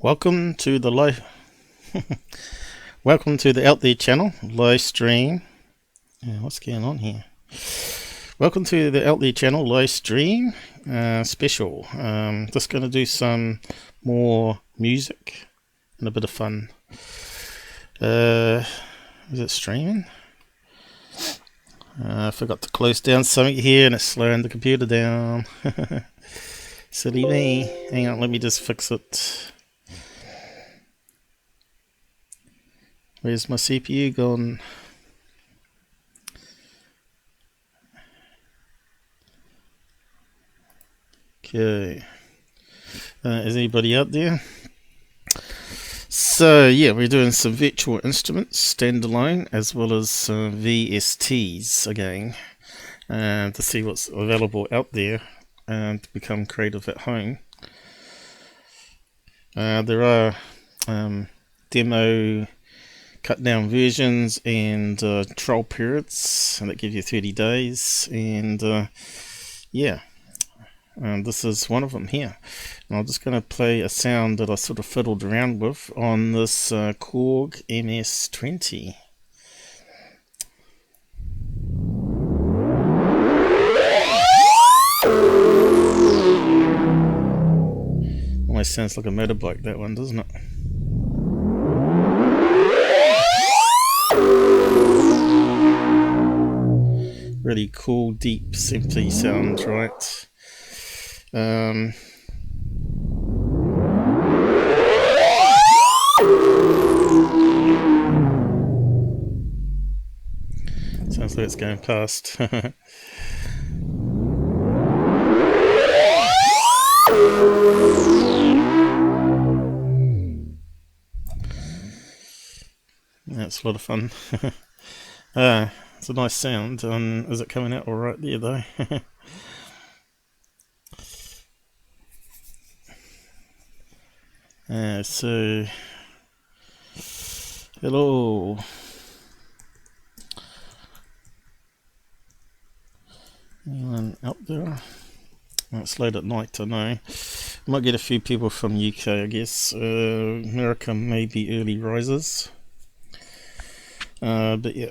Welcome to the live welcome to the Out There channel live stream. What's going on here? Welcome to the Out There channel live stream special. Just going to do some more music and a bit of fun. Is it streaming? I forgot to close down something here and it's slowing the computer down. Silly me. Hang on, let me just fix it. Where's my CPU gone? Okay. Is anybody out there? So yeah, we're doing some virtual instruments, standalone, as well as VSTs again, to see what's available out there and to become creative at home. There are demo cut down versions and trial periods, and that gives you 30 days, and yeah, this is one of them here. And I'm just going to play a sound that I sort of fiddled around with on this Korg MS-20. Almost sounds like a motorbike, that one, doesn't it? Really cool, deep, simply sound, right? Sounds like it's going past. That's a lot of fun. It's a nice sound. Is it coming out alright there though? So hello. Anyone out there? Well, it's late at night, I know. Might get a few people from UK, I guess. America may be early risers. But yeah.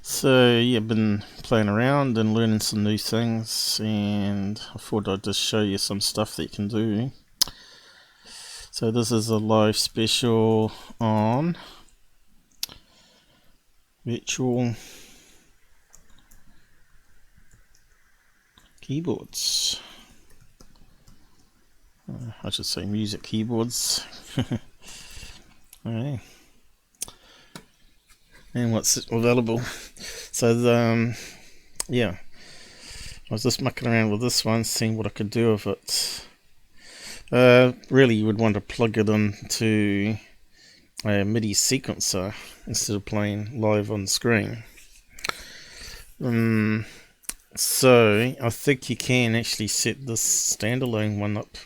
So yeah, I've been playing around and learning some new things, and I thought I'd just show you some stuff that you can do. So this is a live special on virtual keyboards. I should say music keyboards. Alright. And what's available. So yeah, I was just mucking around with this one, seeing what I could do with it. Really, you would want to plug it into a MIDI sequencer instead of playing live on the screen. So I think you can actually set this standalone one up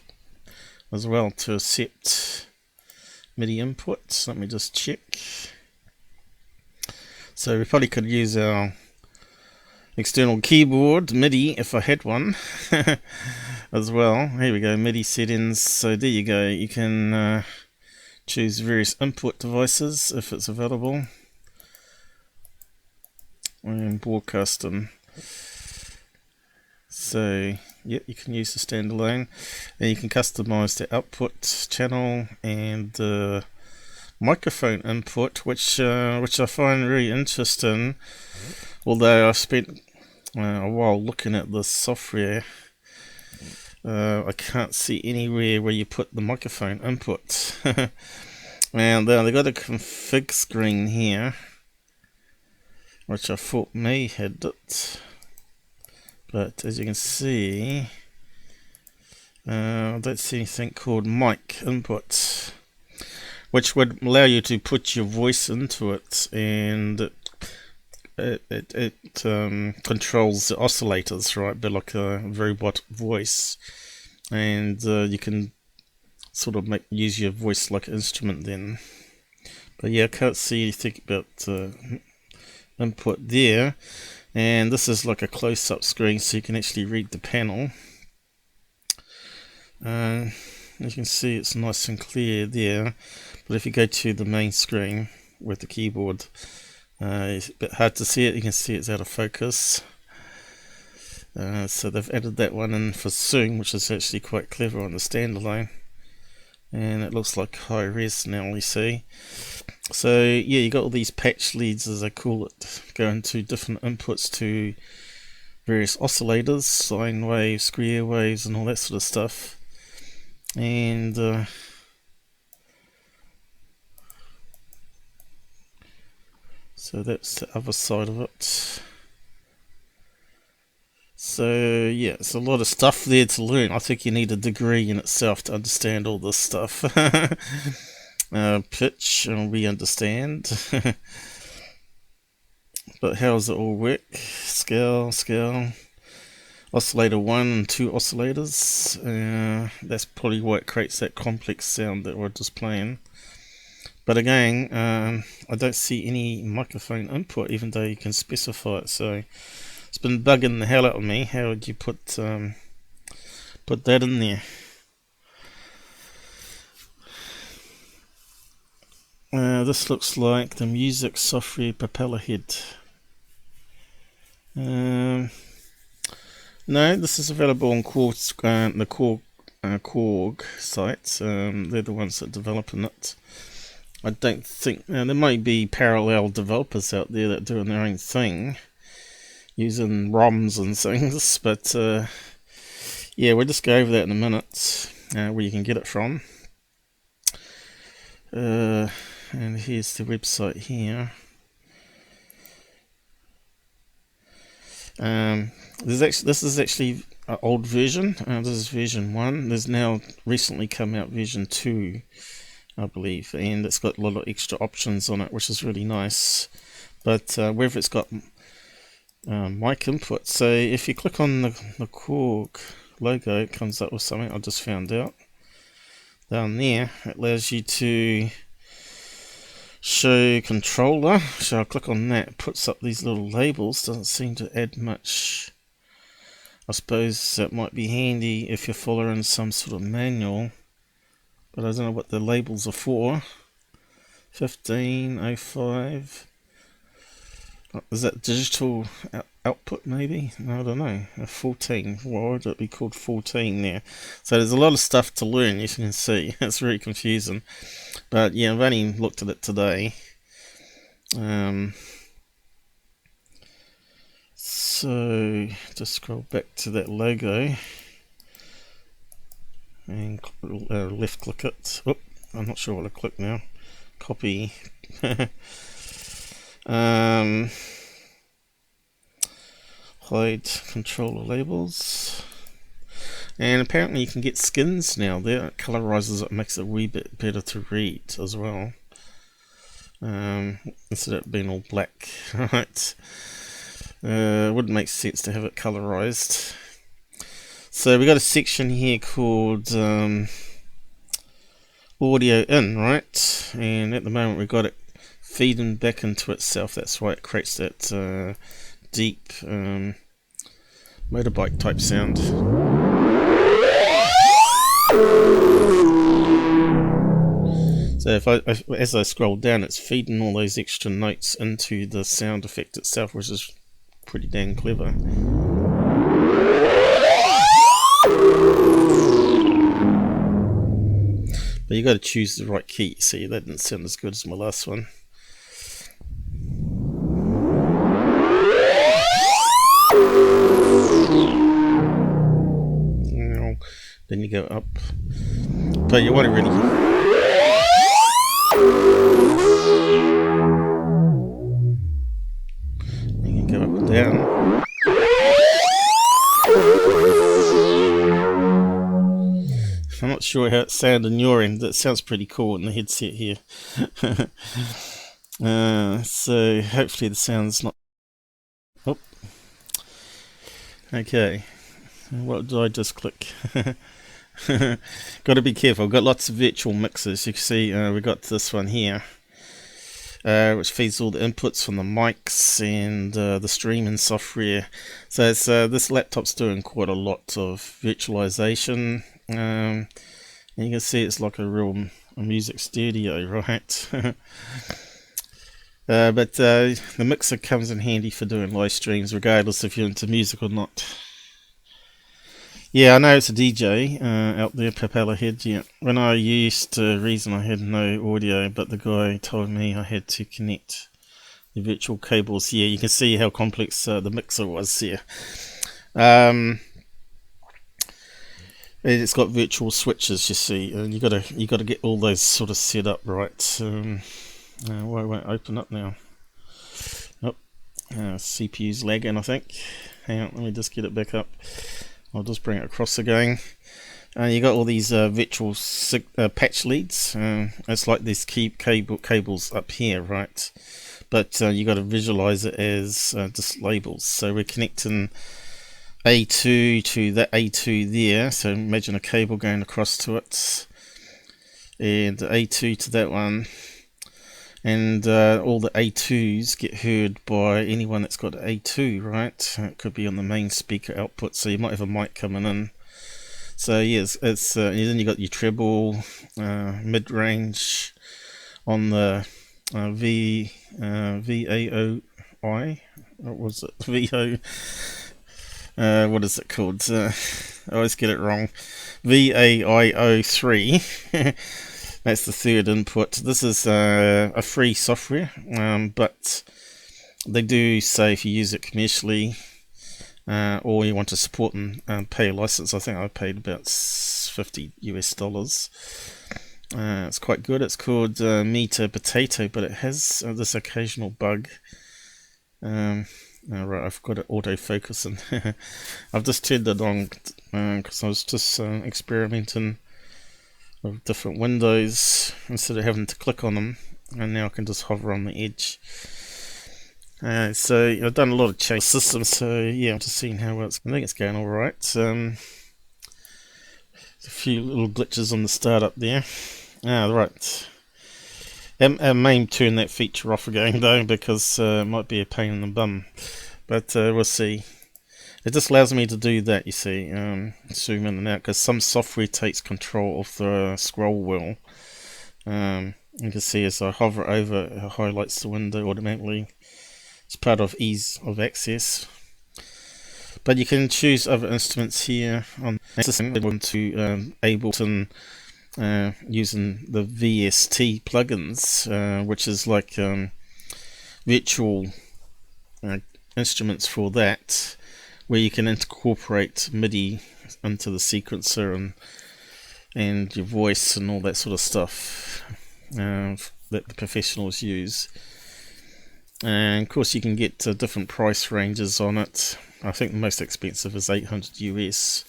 as well to accept MIDI inputs. Let me just check. So we probably could use our external keyboard MIDI if I had one as well. Here we go, MIDI settings. So there you go, you can choose various input devices if it's available and broadcast them. So yeah, you can use the standalone, and you can customize the output channel and the microphone input, which I find really interesting. Although I've spent a while looking at the software, I can't see anywhere where you put the microphone input. And they've got a config screen here, which I thought may had it, but as you can see, I don't see anything called mic input, which would allow you to put your voice into it, and it controls the oscillators, right? But like a robot voice, and you can sort of use your voice like an instrument then. But yeah, I can't see anything about input there, and this is like a close-up screen so you can actually read the panel. You can see it's nice and clear there, but if you go to the main screen with the keyboard, it's a bit hard to see it. You can see it's out of focus. So they've added that one in for Zoom, which is actually quite clever on the Standalone, and it looks like high res now, we see. So yeah, you got all these patch leads, as I call it, going to different inputs to various oscillators, sine waves, square waves, and all that sort of stuff. And so that's the other side of it. So yeah, it's a lot of stuff there to learn. I think you need a degree in itself to understand all this stuff. Pitch, we understand. But how does it all work? Scale. Oscillator 1 and 2 oscillators. That's probably why it creates that complex sound that we're just playing. But again, I don't see any microphone input, even though you can specify it. So it's been bugging the hell out of me. How would you put that in there? This looks like the music software propeller head. No, this is available on Korg, the Korg sites. They're the ones that are developing it. I don't think there might be parallel developers out there that are doing their own thing using ROMs and things, but yeah, we'll just go over that in a minute, where you can get it from. And here's the website here. This is actually an old version. This is version 1. There's now recently come out version 2, I believe, and it's got a lot of extra options on it, which is really nice. But whether it's got mic input, so if you click on the Korg logo, it comes up with something I just found out. Down there, it allows you to show controller. So I'll click on that. It puts up these little labels. Doesn't seem to add much. I suppose that might be handy if you're following some sort of manual, but I don't know what the labels are for. 1505. Is that digital output maybe? I don't know. 14. Why would it be called 14 there? So there's a lot of stuff to learn, as you can see. It's very confusing. But yeah, I've only looked at it today. So just scroll back to that logo and left click it. Oh, I'm not sure what I click now. Copy. Hide controller labels, and apparently you can get skins now there. It colorizes it, makes it a wee bit better to read as well, instead of it being all black. Right, wouldn't make sense to have it colorized. So we got a section here called audio in, right, and at the moment we've got it feeding back into itself. That's why it creates that deep motorbike type sound. So as I scroll down, it's feeding all those extra notes into the sound effect itself, which is pretty dang clever. But you got to choose the right key. See, that didn't sound as good as my last one. Then you go up, but you want to really. You can go up and down. I'm not sure how it sounds on your end. That sounds pretty cool in the headset here. So hopefully the sound's not. Oh, okay. What did I just click? Got to be careful. I've got lots of virtual mixers. You can see we got this one here. which feeds all the inputs from the mics and the streaming software. So it's, this laptop's doing quite a lot of virtualization. And you can see it's like a real music studio, right? But the mixer comes in handy for doing live streams, regardless if you're into music or not. Yeah, I know it's a DJ out there, propeller head. Yeah, when I used Reason, I had no audio, but the guy told me I had to connect the virtual cables. Yeah, you can see how complex the mixer was here. It's got virtual switches, you see, and you gotta get all those sort of set up right. Why won't open up now? Oh, CPU's lagging, I think. Hang on, let me just get it back up. I'll just bring it across again. You got all these virtual patch leads. It's like these cables up here, right? But you got to visualize it as just labels. So we're connecting A2 to that A2 there. So imagine a cable going across to it, and A2 to that one. And all the A2s get heard by anyone that's got A2, right? It could be on the main speaker output, so you might have a mic coming in. So yes, it's then you got your treble, mid-range on the VAOI. What was it? VO. What is it called? I always get it wrong. VAIO3. That's the third input. This is a free software, but they do say if you use it commercially or you want to support and pay a license. I think I paid about $50 US. It's quite good. It's called Meter Potato, but it has this occasional bug. Right, I've got it autofocusing. I've just turned it on because I was just experimenting with different windows instead of having to click on them, and now I can just hover on the edge. So I've done a lot of change systems, so yeah, I'm just seeing how it's. I think it's going all right. There's a few little glitches on the startup there. Right. I may turn that feature off again though, because it might be a pain in the bum, but we'll see. It just allows me to do that, you see, zoom in and out, because some software takes control of the scroll wheel. You can see as I hover over, it highlights the window automatically. It's part of ease of access. But you can choose other instruments here on to Ableton using the VST plugins, which is like virtual instruments for that, where you can incorporate MIDI into the sequencer and your voice and all that sort of stuff that the professionals use. And of course you can get different price ranges on it. I think the most expensive is $800 US.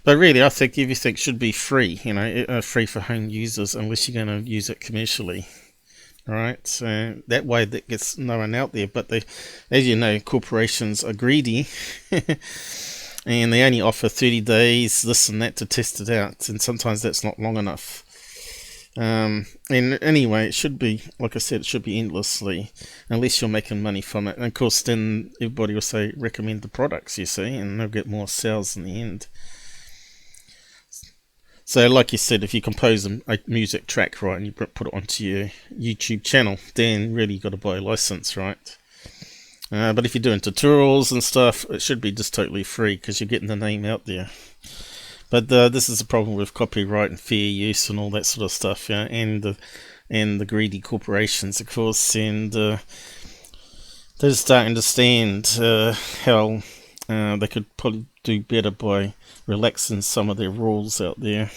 But really, I think everything should be free, free for home users, unless you're going to use it commercially. Right, so that way that gets no one out there. But as you know, corporations are greedy, and they only offer 30 days, this and that, to test it out, and sometimes that's not long enough. And anyway, it should be, like I said, it should be endlessly, unless you're making money from it. And of course, then everybody will say recommend the products, you see, and they'll get more sales in the end. So like you said, if you compose a music track, right, and you put it onto your YouTube channel, then really you've got to buy a license, right? But if you're doing tutorials and stuff, it should be just totally free, because you're getting the name out there. But this is a problem with copyright and fair use and all that sort of stuff, and the greedy corporations, of course, and they just don't understand how they could probably do better by relaxing some of their rules out there.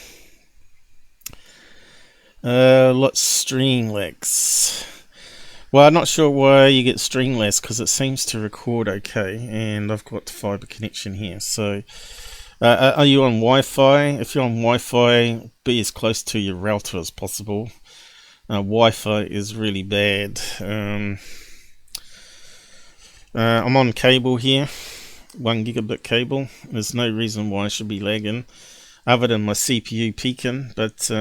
Lots string lags. Well, I'm not sure why you get string lags, because it seems to record okay, and I've got fiber connection here. So are you on Wi-Fi? If you're on Wi-Fi, be as close to your router as possible. Wi-Fi is really bad. I'm on cable here, 1 gigabit cable. There's no reason why I should be lagging, other than my CPU peaking, but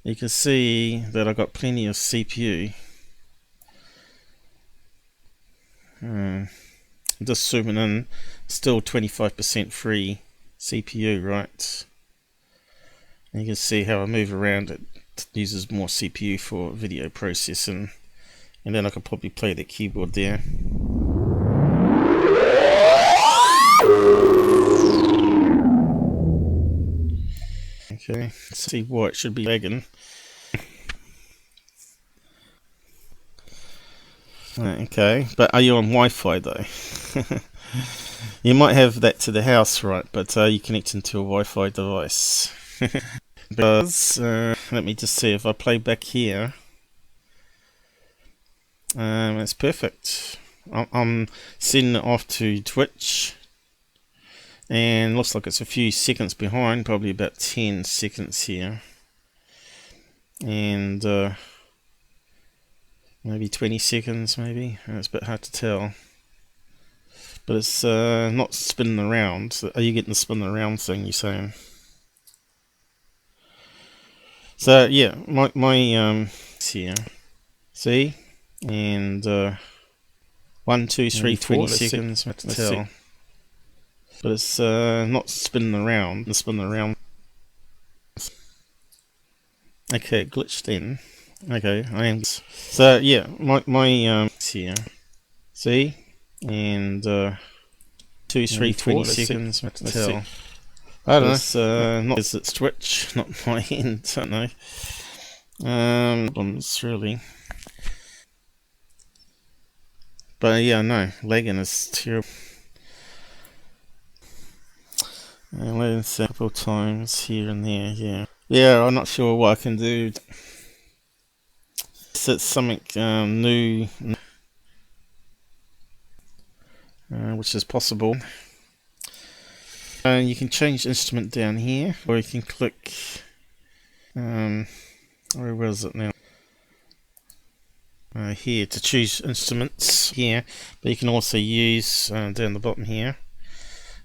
you can see that I got plenty of CPU. Just zooming in, still 25% free CPU, right? And you can see how I move around, it uses more CPU for video processing. And then I could probably play the keyboard there. Okay, let's see why it should be lagging. Okay, but are you on Wi-Fi though? You might have that to the house, right? But are you connecting to a Wi-Fi device? Because, let me just see if I play back here. It's perfect. I'm sending it off to Twitch, and looks like it's a few seconds behind, probably about 10 seconds here, and maybe 20 seconds, maybe. It's a bit hard to tell, but it's not spinning around. Are you getting the spin around thing you're saying? So yeah, my here, see, and 1, 2, 3, 20 seconds. Hard to tell, but it's not spinning around. Okay, it glitched in. Okay, I am. So yeah, my here, see, and 2, 3, 20 seconds. Hard to tell. I don't know. It's not because it's Twitch, not my end. I don't know. Problems really. But yeah, no, lagging is terrible. Lagging a couple of times here and there. Yeah. Yeah, I'm not sure what I can do. It's something new, which is possible. You can change instrument down here, or you can click. Where is it now? Here to choose instruments here, but you can also use down the bottom here.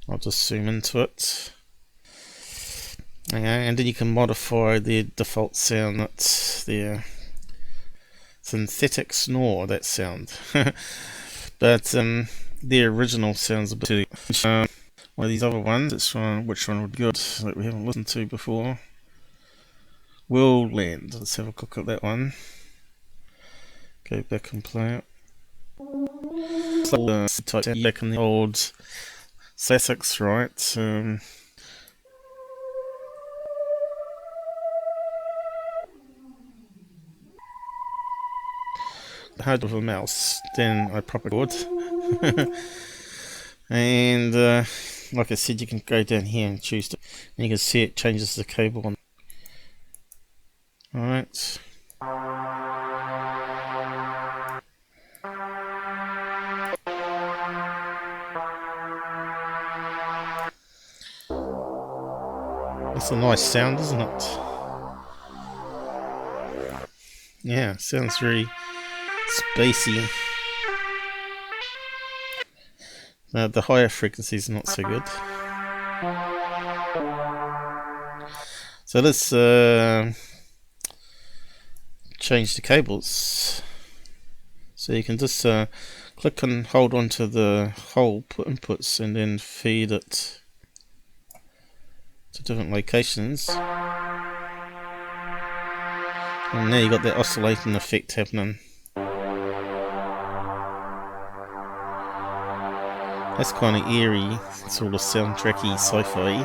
I'll just zoom into it. Okay, and then you can modify the default sound that's there. Synthetic snore, that sound. But the original sounds a bit too. One of these other ones, which one would be good that we haven't listened to before? Roland. Let's have a look at that one. Go back and play it. Type back in the old classics, right? Hard with a mouse, then I probably would. And like I said, you can go down here and choose to, and you can see it changes the cable on. Alright. That's a nice sound, isn't it? Yeah, sounds very spacey. The higher frequencies are not so good. So let's change the cables. So you can just click and hold onto the hole, put inputs, and then feed it to different locations. And now you got that oscillating effect happening. That's kind of eerie, sort of soundtracky sci-fi.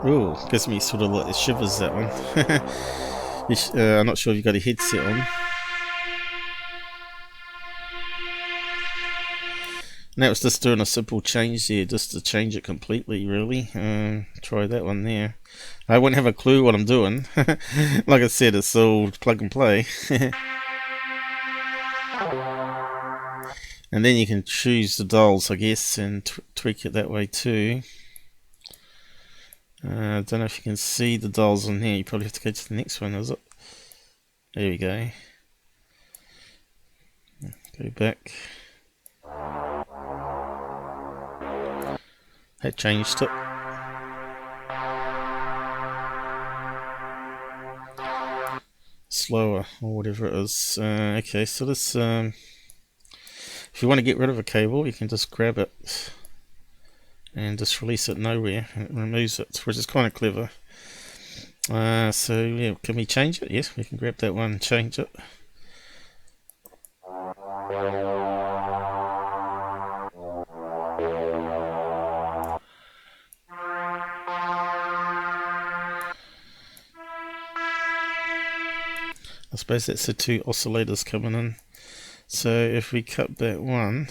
Ooh, gives me sort of like the shivers, that one. I'm not sure if you've got a headset on. Now it's just doing a simple change there, just to change it completely, really. Try that one there. I wouldn't have a clue what I'm doing. Like I said, it's all plug and play. And then you can choose the dials, I guess, and tweak it that way too. I don't know if you can see the dials on here. You probably have to go to the next one, is it? There we go. Go back. That changed it. slower or whatever it is. Okay, so this, if you want to get rid of a cable, you can just grab it and just release it nowhere, and it removes it, which is kind of clever. So yeah, can we change it? Yes, we can grab that one and change it. I suppose that's the two oscillators coming in. So if we cut that one,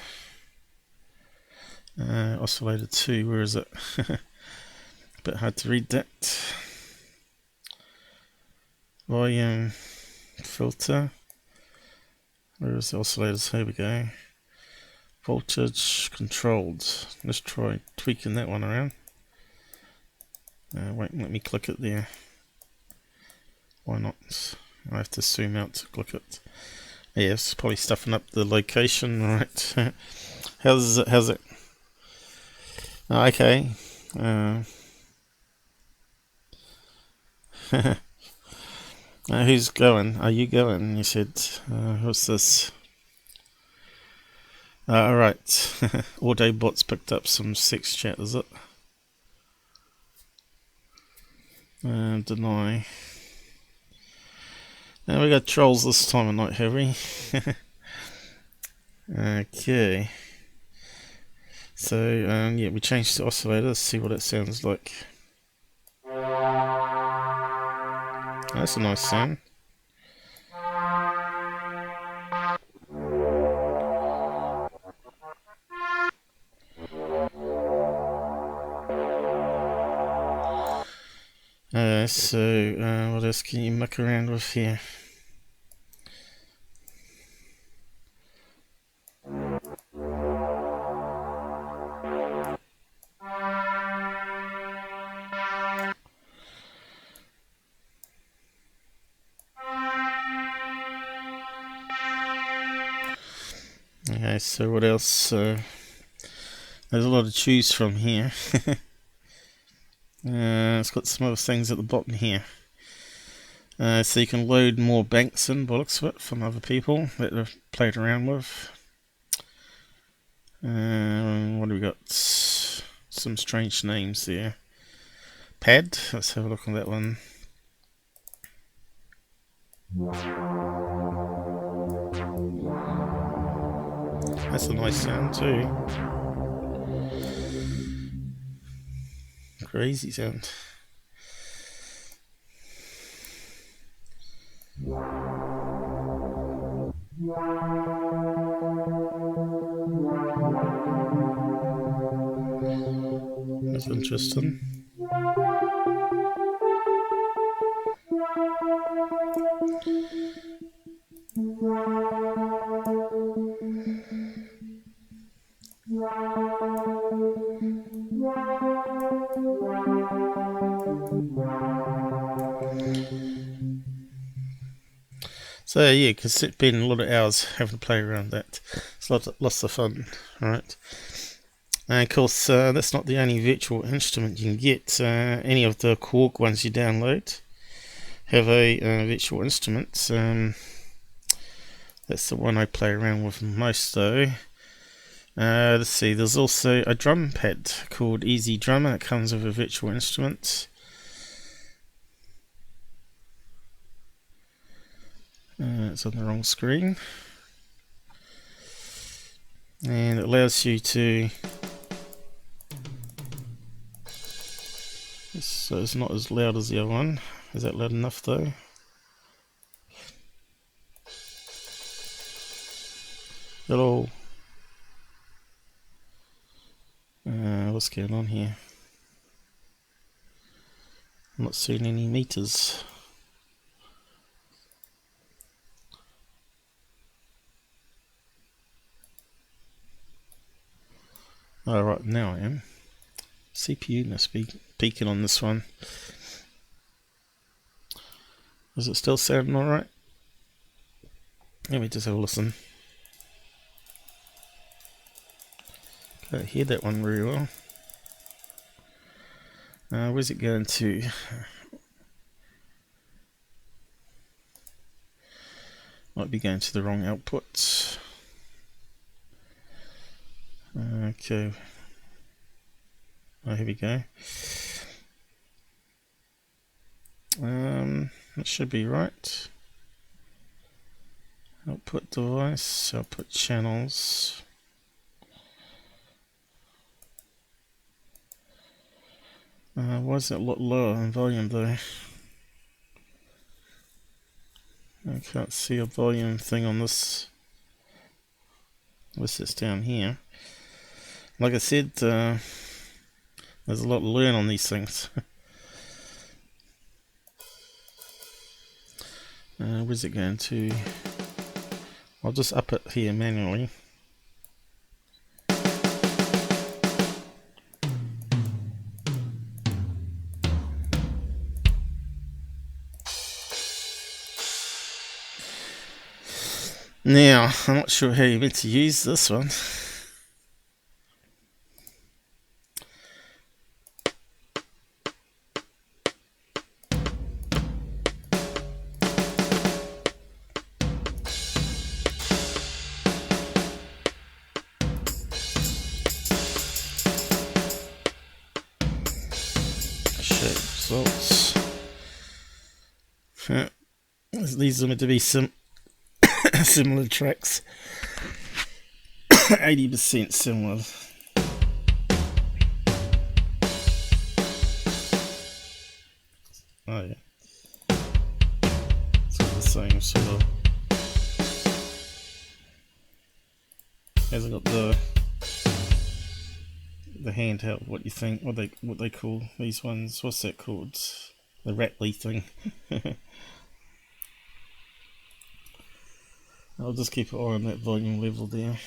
oscillator 2, where is it? A bit hard to read that. Volume, filter, where is the oscillators? Here we go. Voltage controlled. Let's try tweaking that one around. Wait, let me click it there. Why not? I have to zoom out to click it. Yeah, it's probably stuffing up the location, right? How's it? Oh, okay. Who's going? Are you going? You said, what's this? Alright. Autobots picked up some sex chat, is it? Deny. Now we got trolls this time of night, have we? Okay. So, yeah, we changed the oscillator. Let's see what it sounds like. That's a nice sound. So, what else can you muck around with here? Okay, so what else? There's a lot to choose from here. It's got some other things at the bottom here. So you can load more banks in, by the looks of it, from other people that they've played around with. What do we got? Some strange names there. Pad, let's have a look on that one. That's a nice sound too. Crazy sound. That's interesting. So yeah, you can spend a lot of hours having to play around that. It's lots of fun, right? And of course, that's not the only virtual instrument you can get. Any of the Korg ones you download have a virtual instrument. That's the one I play around with most, though. Let's see, there's also a drum pad called EZdrummer. It comes with a virtual instrument. It's on the wrong screen. And it allows you to... So it's not as loud as the other one. Is that loud enough though? Hello. What's going on here? I'm not seeing any meters. Oh, right, now I am. CPU must be peaking on this one. Is it still sounding alright? Let me just have a listen. Can't hear that one very well. Where's it going to? Might be going to the wrong output. Okay. Oh, here we go. That should be right. Output device, output channels. Why is it a lot lower in volume though? I can't see a volume thing on this. This is down here. Like I said, there's a lot to learn on these things. Where's it going to? I'll just up it here manually. Now, I'm not sure how you're meant to use this one. Show results. These are meant to be similar tracks. 80% similar. Oh yeah. It's got the same sort of. Hasn't got the handheld. What you think? What they call these ones? What's that called? The Rattly thing. I'll just keep an eye on that volume level there.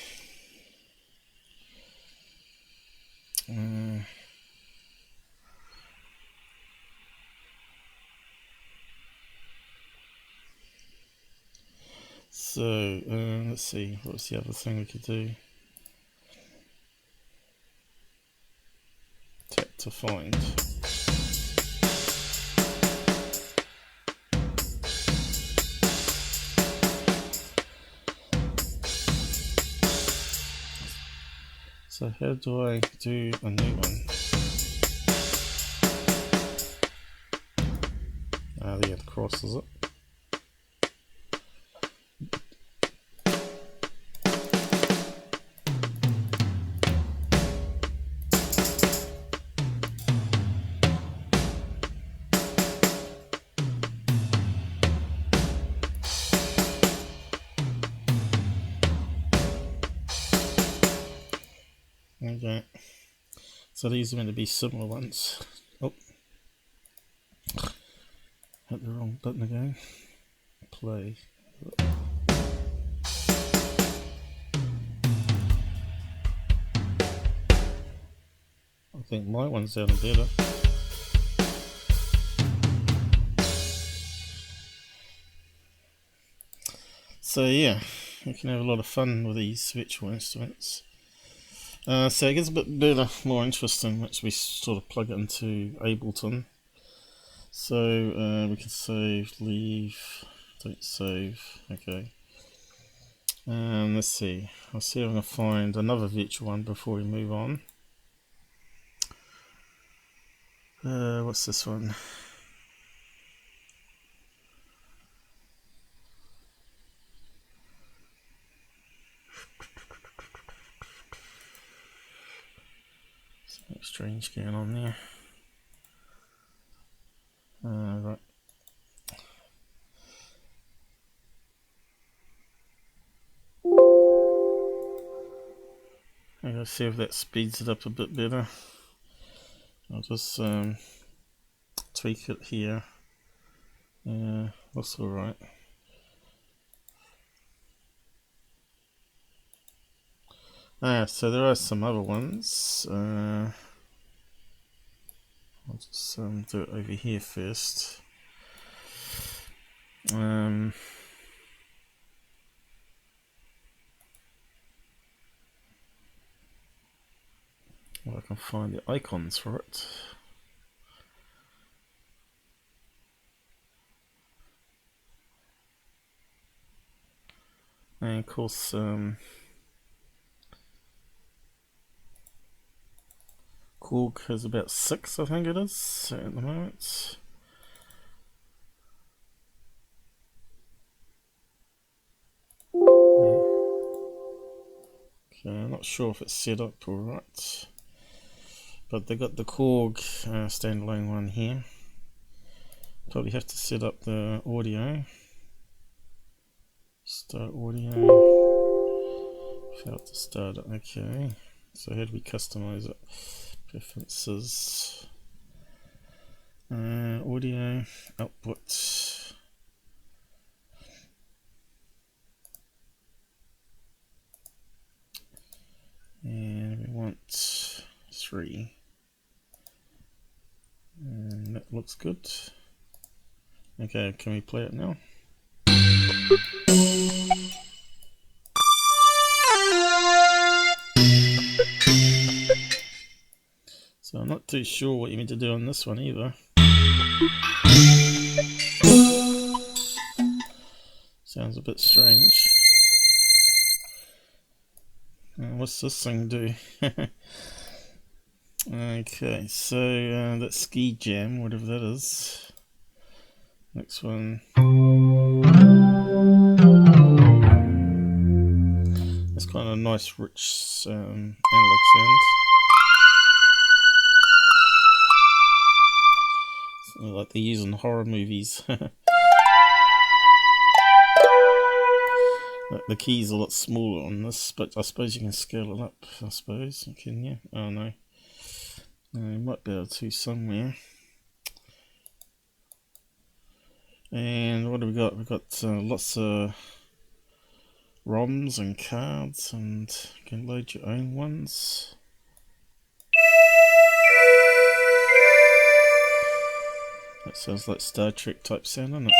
So let's see, what's the other thing we could do? Tap to find. So how do I do a new one? There it crosses it. Okay, so these are going to be similar ones. Oh, hit the wrong button again. Play. I think my one's sounding better. So yeah, you can have a lot of fun with these virtual instruments. So it gets a bit better, more interesting once we sort of plug it into Ableton. So we can save, leave, don't save, okay. Let's see, I'll see if I can find another virtual one before we move on. What's this one? Something strange going on there. Right. I'm going to see if that speeds it up a bit better. I'll just tweak it here. That's alright. So there are some other ones. I'll just do it over here first. Well, I can find the icons for it. And of course, Korg has about 6, I think it is, at the moment. Okay, I'm not sure if it's set up all right, but they got the Korg standalone one here. Probably have to set up the audio. Start audio. Failed to start it. Okay. So how do we customize it? Preferences. Audio output. And we want 3. And that looks good. Okay, can we play it now? So I'm not too sure what you meant to do on this one either. Sounds a bit strange. What's this thing do? Okay, so that ski jam, whatever that is. Next one. It's kind of a nice, rich analog sound. Like they use in horror movies. The key's a lot smaller on this, but I suppose you can scale it up. I suppose you can, yeah. Oh no, you might be able to somewhere. And what do we got? We've got lots of ROMs and cards, and you can load your own ones. That sounds like Star Trek type sound, doesn't it?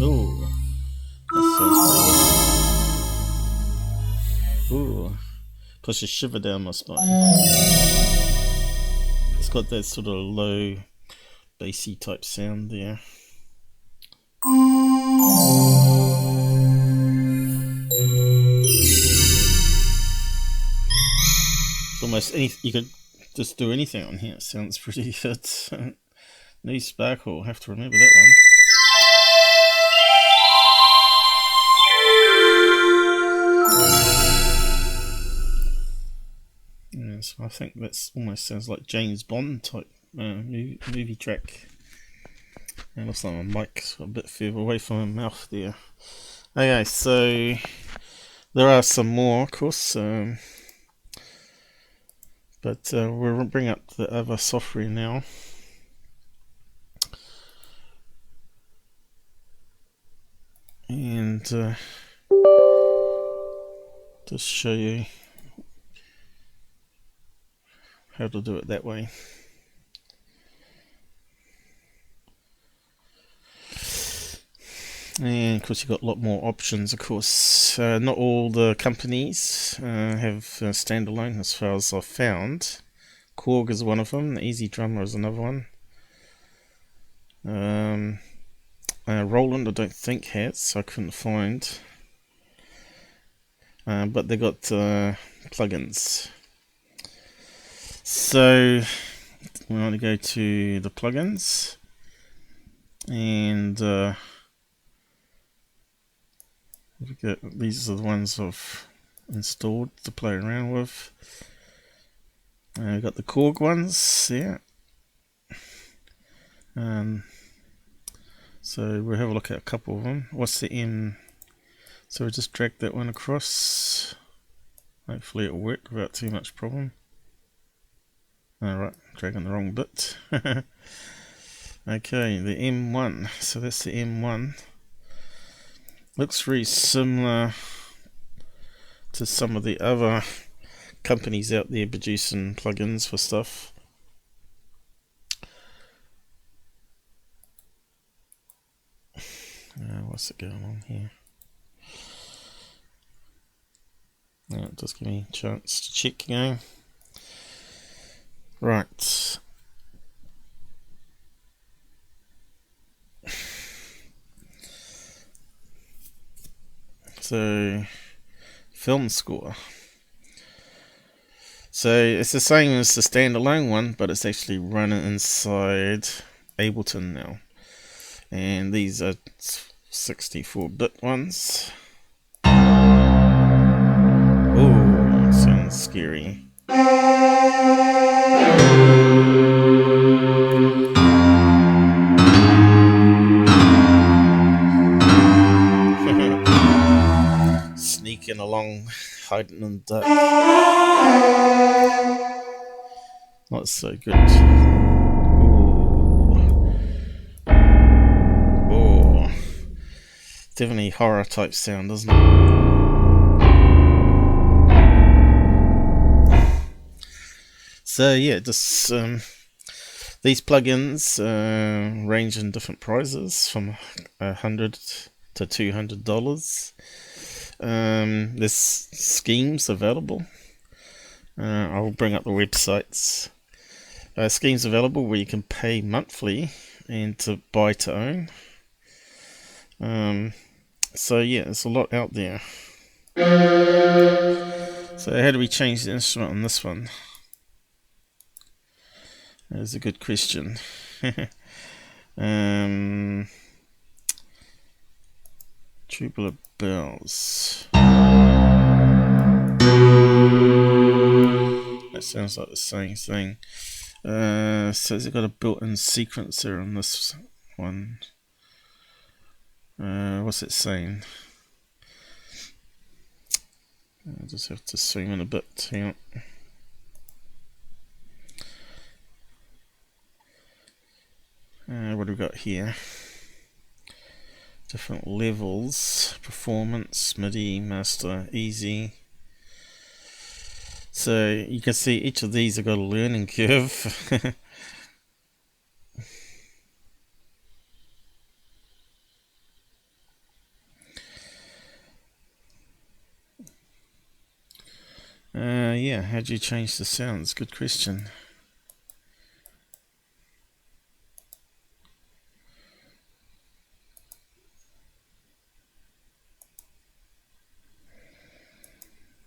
Ooh, that sounds pretty good. Ooh, push a shiver down my spine. It's got that sort of low, bassy type sound there. It's almost you could just do anything on here. It sounds pretty good. No sparkle, have to remember that one. Yeah, so I think that almost sounds like James Bond type movie track. It looks like my mic's a bit further away from my mouth there. Okay, so there are some more, of course, but we'll bring up the other software now. And just show you how to do it that way. And of course you've got a lot more options, of course. Not all the companies have standalone as far as I've found. Korg is one of them, the EZdrummer is another one. Roland I don't think has, so I couldn't find. But they got plugins. So we want to go to the plugins, and these are the ones I've installed to play around with. We've got the Korg ones, yeah. So we'll have a look at a couple of them. What's the M? So we just drag that one across. Hopefully it'll work without too much problem. Alright, dragging the wrong bit. Okay, the M1. So that's the M1. Looks very similar to some of the other companies out there producing plugins for stuff. What's it going on here? Yeah, just give me a chance to check again. Right. So, film score. So it's the same as the standalone one, but it's actually running inside Ableton now. And these are 64-bit ones. Oh, sounds scary. Sneaking along, hiding in the dark. Not so good. Oh, definitely horror type sound, doesn't it? So yeah, just these plugins range in different prices from $100 to $200. There's schemes available. I'll bring up the websites. Schemes available where you can pay monthly and to buy to own. So yeah, there's a lot out there. So how do we change the instrument on this one? That's a good question. Tubular bells. That sounds like the same thing. Says it got a built-in sequencer on this one. What's it saying? I just have to zoom in a bit. Hang on. What do we got here? Different levels: performance, MIDI, master, easy. So you can see each of these have got a learning curve. Yeah, how do you change the sounds? Good question.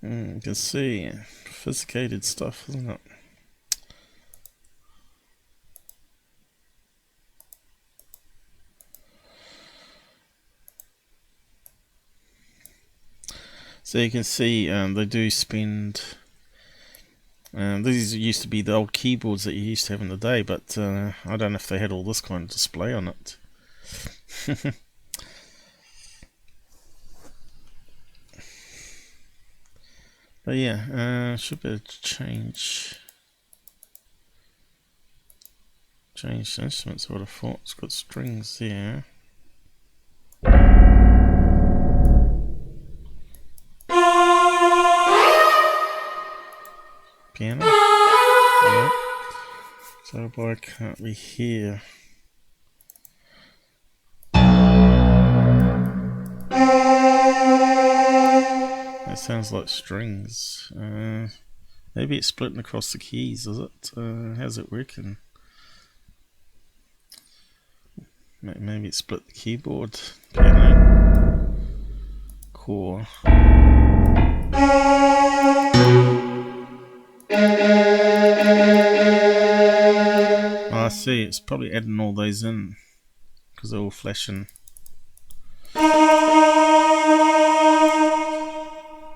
You can see sophisticated stuff, isn't it? So you can see they do spend. These used to be the old keyboards that you used to have in the day, but I don't know if they had all this kind of display on it. But yeah, should be able to change the instruments. I would have thought it's got strings there. Piano. No. So why can't we hear? That sounds like strings. Maybe it's splitting across the keys, is it? How's it working? Maybe it split the keyboard. Piano. Core. I see, it's probably adding all those in because they're all flashing.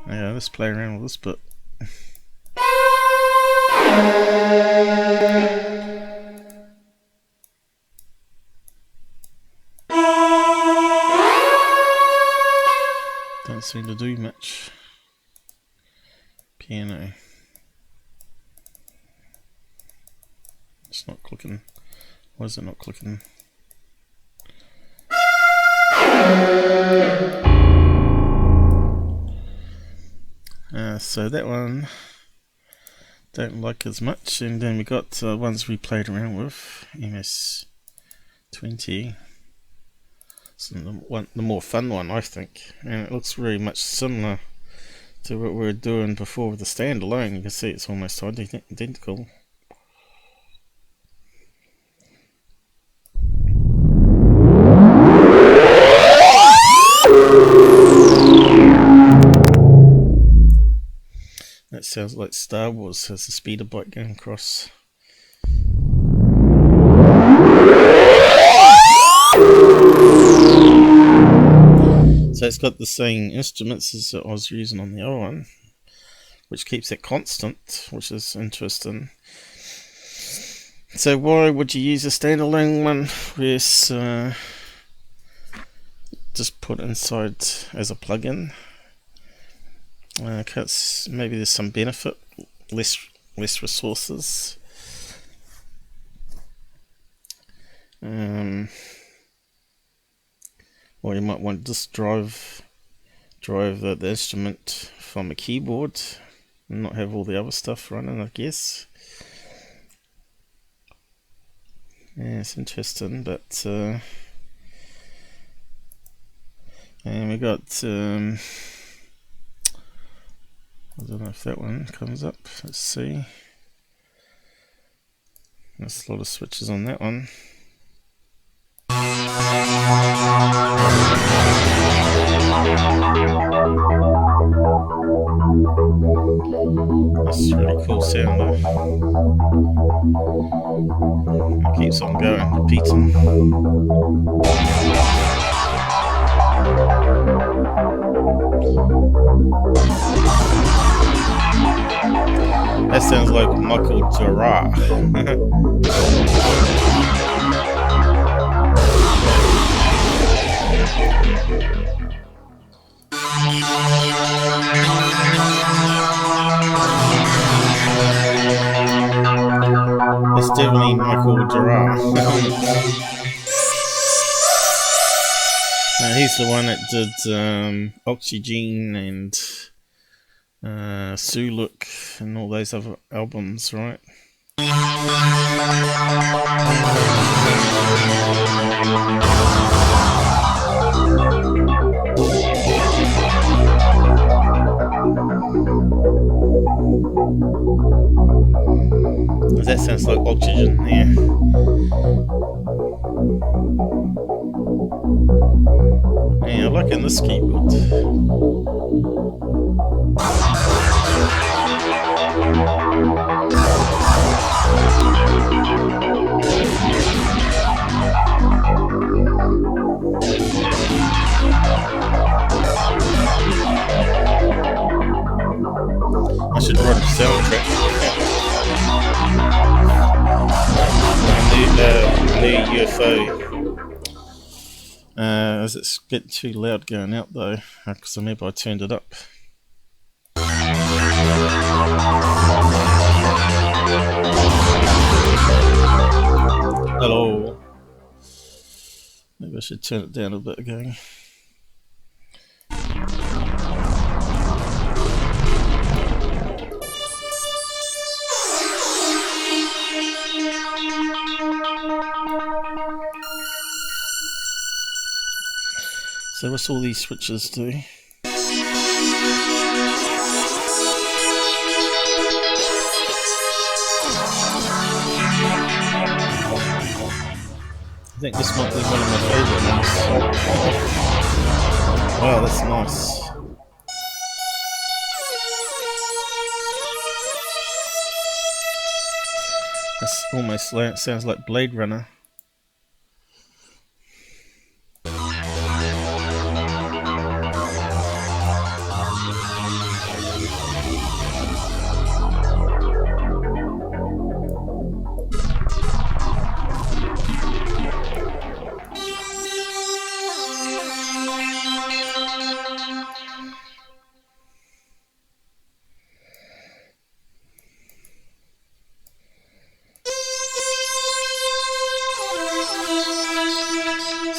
Yeah, let's play around with this bit. Don't seem to do much. Piano. It's not clicking. Why is it not clicking? So that one don't like as much, and then we got ones we played around with, MS-20. So the more fun one, I think, and it looks very much similar to what we were doing before with the standalone. You can see it's almost identical. That sounds like Star Wars has a speeder bike going across. So it's got the same instruments as I was using on the other one, which keeps it constant, which is interesting. So why would you use a standalone one? Yes, just put inside as a plugin. Maybe there's some benefit, less resources. Or you might want to just drive the instrument from a keyboard and not have all the other stuff running, I guess. Yeah, it's interesting, but and we got I don't know if that one comes up. Let's see. There's a lot of switches on that one. That's a really cool sound though. It keeps on going, repeating. That sounds like Michael Gerard. It's definitely Michael Gerard. He's the one that did Oxygen and Suluk and all those other albums, right? That sounds like Oxygen, yeah. Yeah, I'm liking this keyboard. I should write a soundtrack. New UFO. Is it getting too loud going out though? Because maybe I turned it up. Hello. Maybe I should turn it down a bit again. So what's all these switches do? I think this might be one of my favourite ones. Wow, that's nice. This almost sounds like Blade Runner.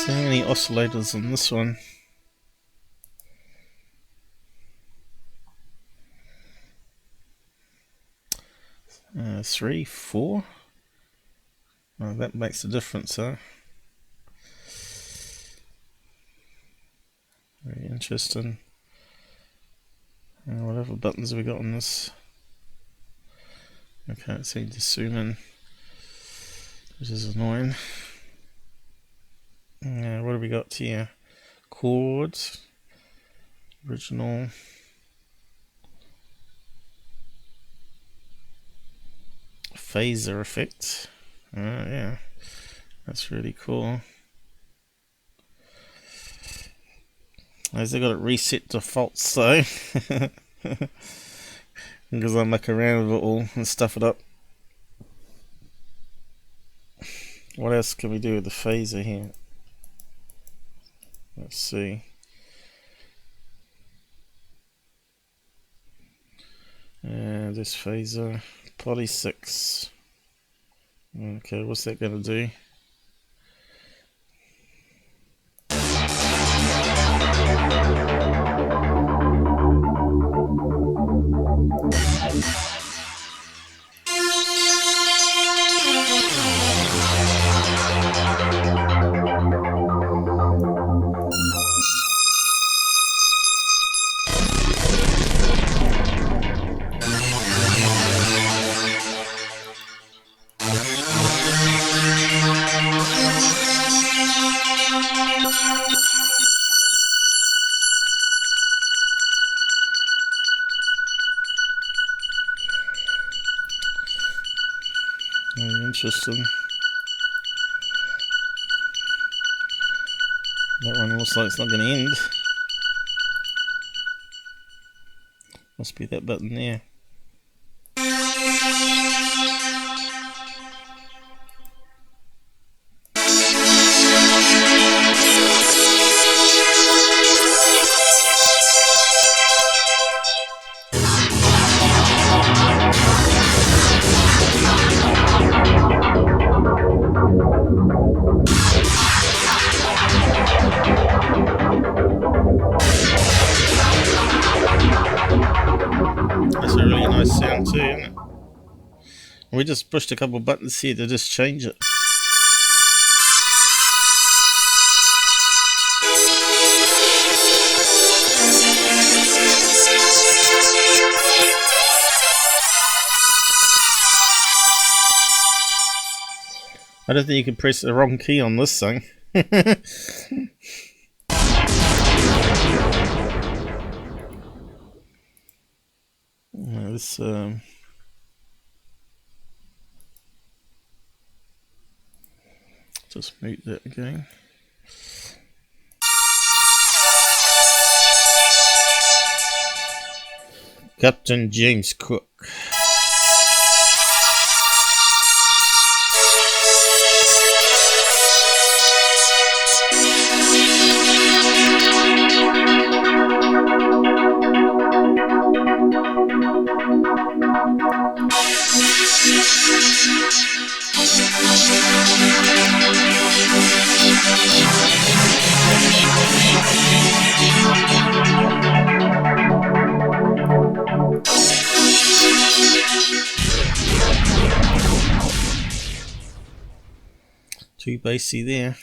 So how many oscillators on this one? Three, four? Oh, that makes a difference, huh? Very interesting. Whatever other buttons have we got on this? I can't seem to zoom in, which is annoying. What have we got here? Chords, original, phaser effect. Yeah, that's really cool. As I got it reset defaults though, because I muck around with it all and stuff it up. What else can we do with the phaser here? Let's see. This phaser, poly 6. Okay, what's that going to do? Very interesting. That one looks like it's not going to end. Must be that button there. That's a really nice sound too, isn't it? We just pushed a couple of buttons here to just change it. I don't think you can press the wrong key on this thing. This just mute that again. Captain James Cook. Too bassy there.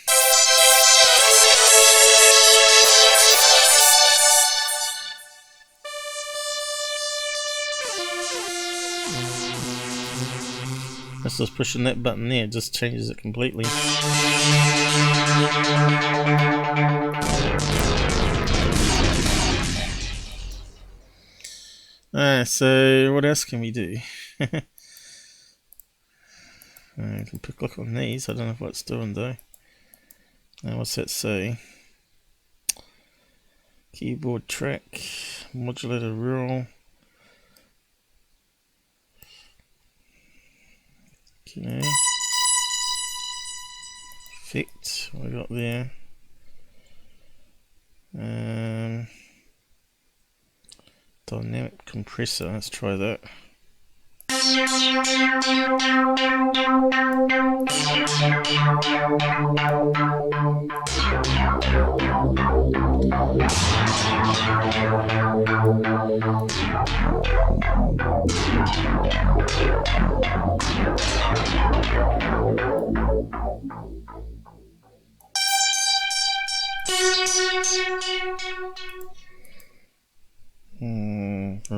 That's just pushing that button there, it just changes it completely. So what else can we do? I can click on these. I don't know what it's doing though. Now what's that say? Keyboard track, modulator roll. Okay. Effect, what we got there? Dynamic compressor, let's try that.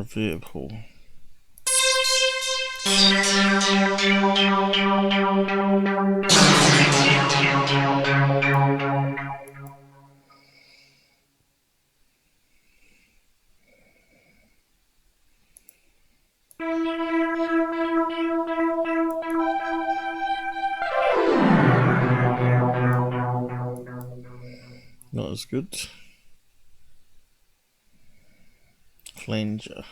reverb hall. Not as good. Flanger.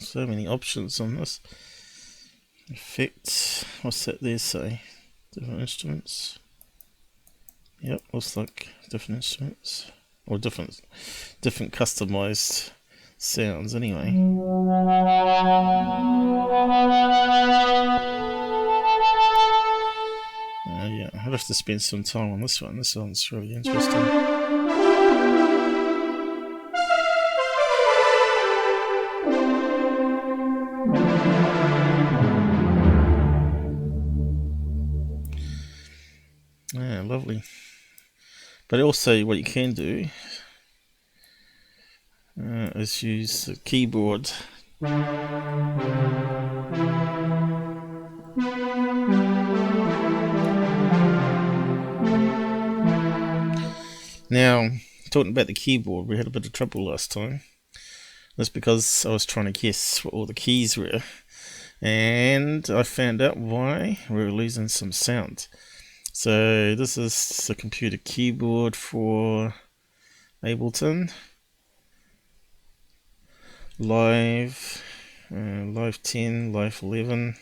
So many options on this. Effects. What's that there say? Different instruments. Yep, looks like different instruments. Or different customized sounds anyway. Yeah, I'll have to spend some time on this one. This one's really interesting. Yeah, lovely. But also what you can do is use the keyboard. Now, talking about the keyboard, we had a bit of trouble last time. That's because I was trying to guess what all the keys were, and I found out why we were losing some sound. So this is the computer keyboard for Ableton. Live 10, Live 11.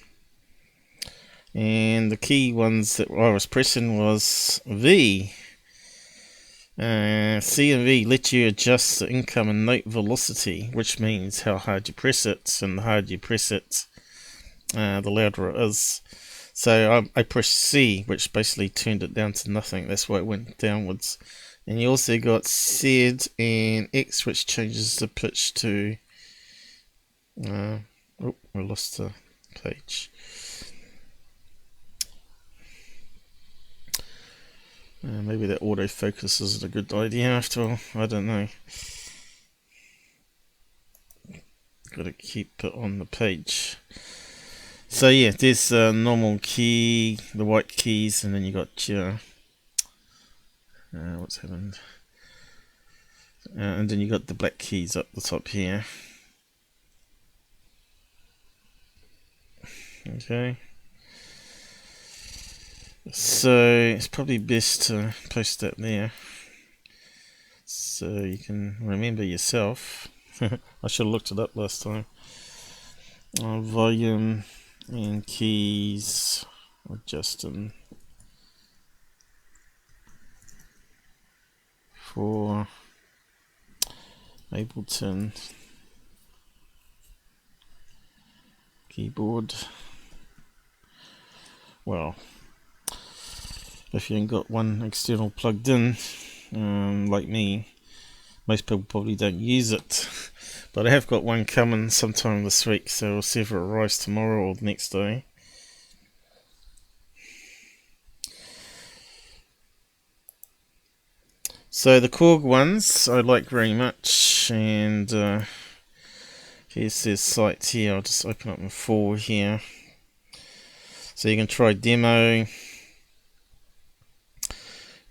And the key ones that I was pressing was V. C and V let you adjust the incoming note velocity, which means how hard you press it, and the harder you press it, the louder it is. So I pressed C, which basically turned it down to nothing. That's why it went downwards. And you also got Z and X, which changes the pitch to... oh, I lost the page. Maybe that autofocus isn't a good idea after all. I don't know. Got to keep it on the page. So yeah, there's a normal key, the white keys, and then you got your what's happened? And then you got the black keys up the top here. Okay. So it's probably best to post that there, so you can remember yourself. I should have looked it up last time. Volume and keys, adjusting for Ableton keyboard. Well, if you ain't got one external plugged in, like me, most people probably don't use it. But I have got one coming sometime this week, so we'll see if it arrives tomorrow or the next day. So the Korg ones I like very much, and here's their site here. I'll just open up my 4 here. So you can try demo,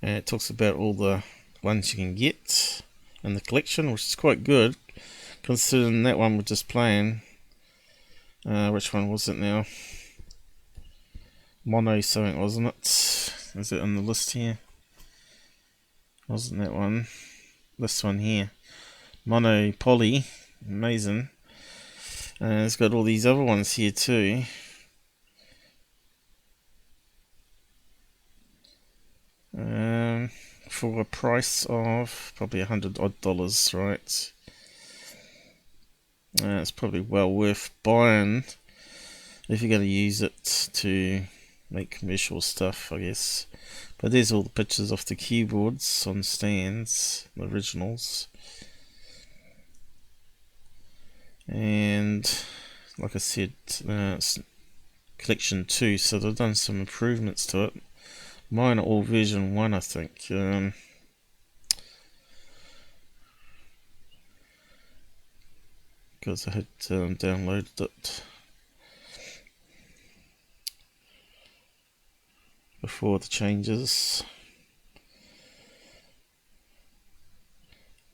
and it talks about all the ones you can get in the collection, which is quite good, considering that one we're just playing. Which one was it now? Mono something, wasn't it? Is it on the list here? Wasn't that one? This one here. Monopoly. Amazing. And it's got all these other ones here too. For a price of probably $100 odd, right? It's probably well worth buying if you're going to use it to make commercial stuff, I guess. But there's all the pictures of the keyboards on stands, the originals. And like I said, it's collection 2, so they've done some improvements to it. Mine are all version 1, I think. Because I had downloaded it before the changes.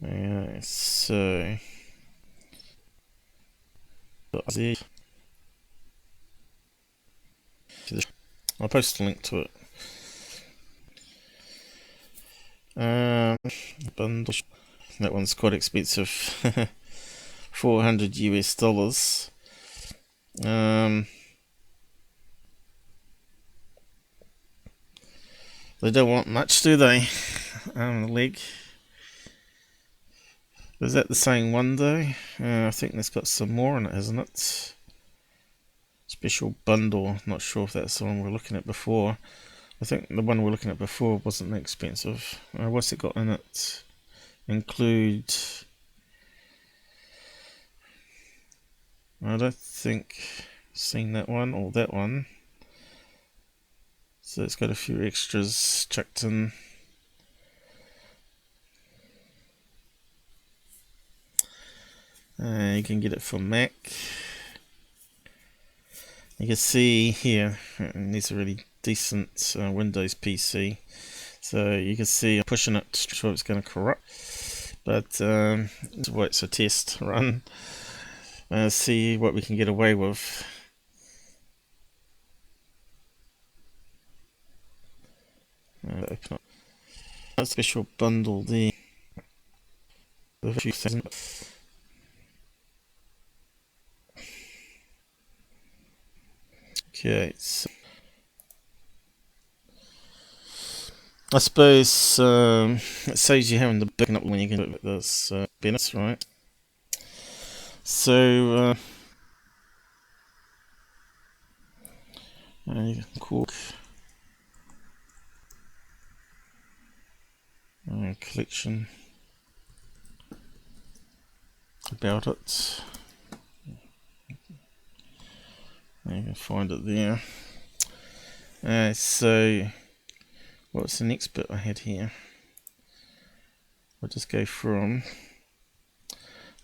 Yeah, so I'll post a link to it. Bundle. That one's quite expensive. $400 US. They don't want much, do they? The leg. Is that the same one though? I think that's got some more in it, hasn't it? Special bundle. Not sure if that's the one we were looking at before. I think the one we were looking at before wasn't that expensive. What's it got in it? Include. I don't think I've seen that one or that one. So it's got a few extras chucked in. You can get it for Mac. You can see here, and these are really decent Windows PC. So you can see I'm pushing it, sure it's going to corrupt. But it's a test run. See what we can get away with. Open up a special bundle there. A few things. Okay, so I suppose it saves you having to pick up when you can do this Bennett's, right? So Korg collection about it. You can find it there. So what's the next bit I had here? I'll just go from.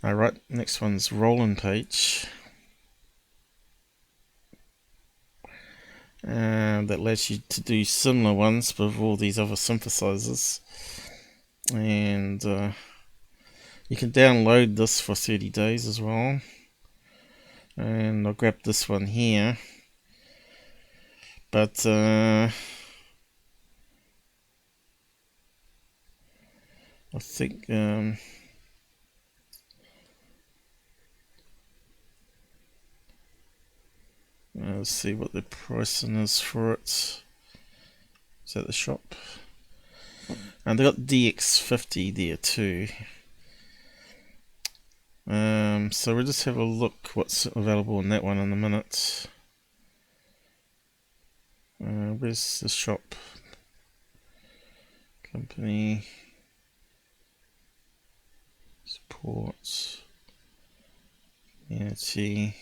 Alright, next one's Roland page. That allows you to do similar ones with all these other synthesizers. And you can download this for 30 days as well. And I'll grab this one here. But I think let's see what the pricing is for it. Is that the shop? And they got DX50 there too. So we'll just have a look what's available in that one in a minute. Where's the shop? Company. Support. Unity.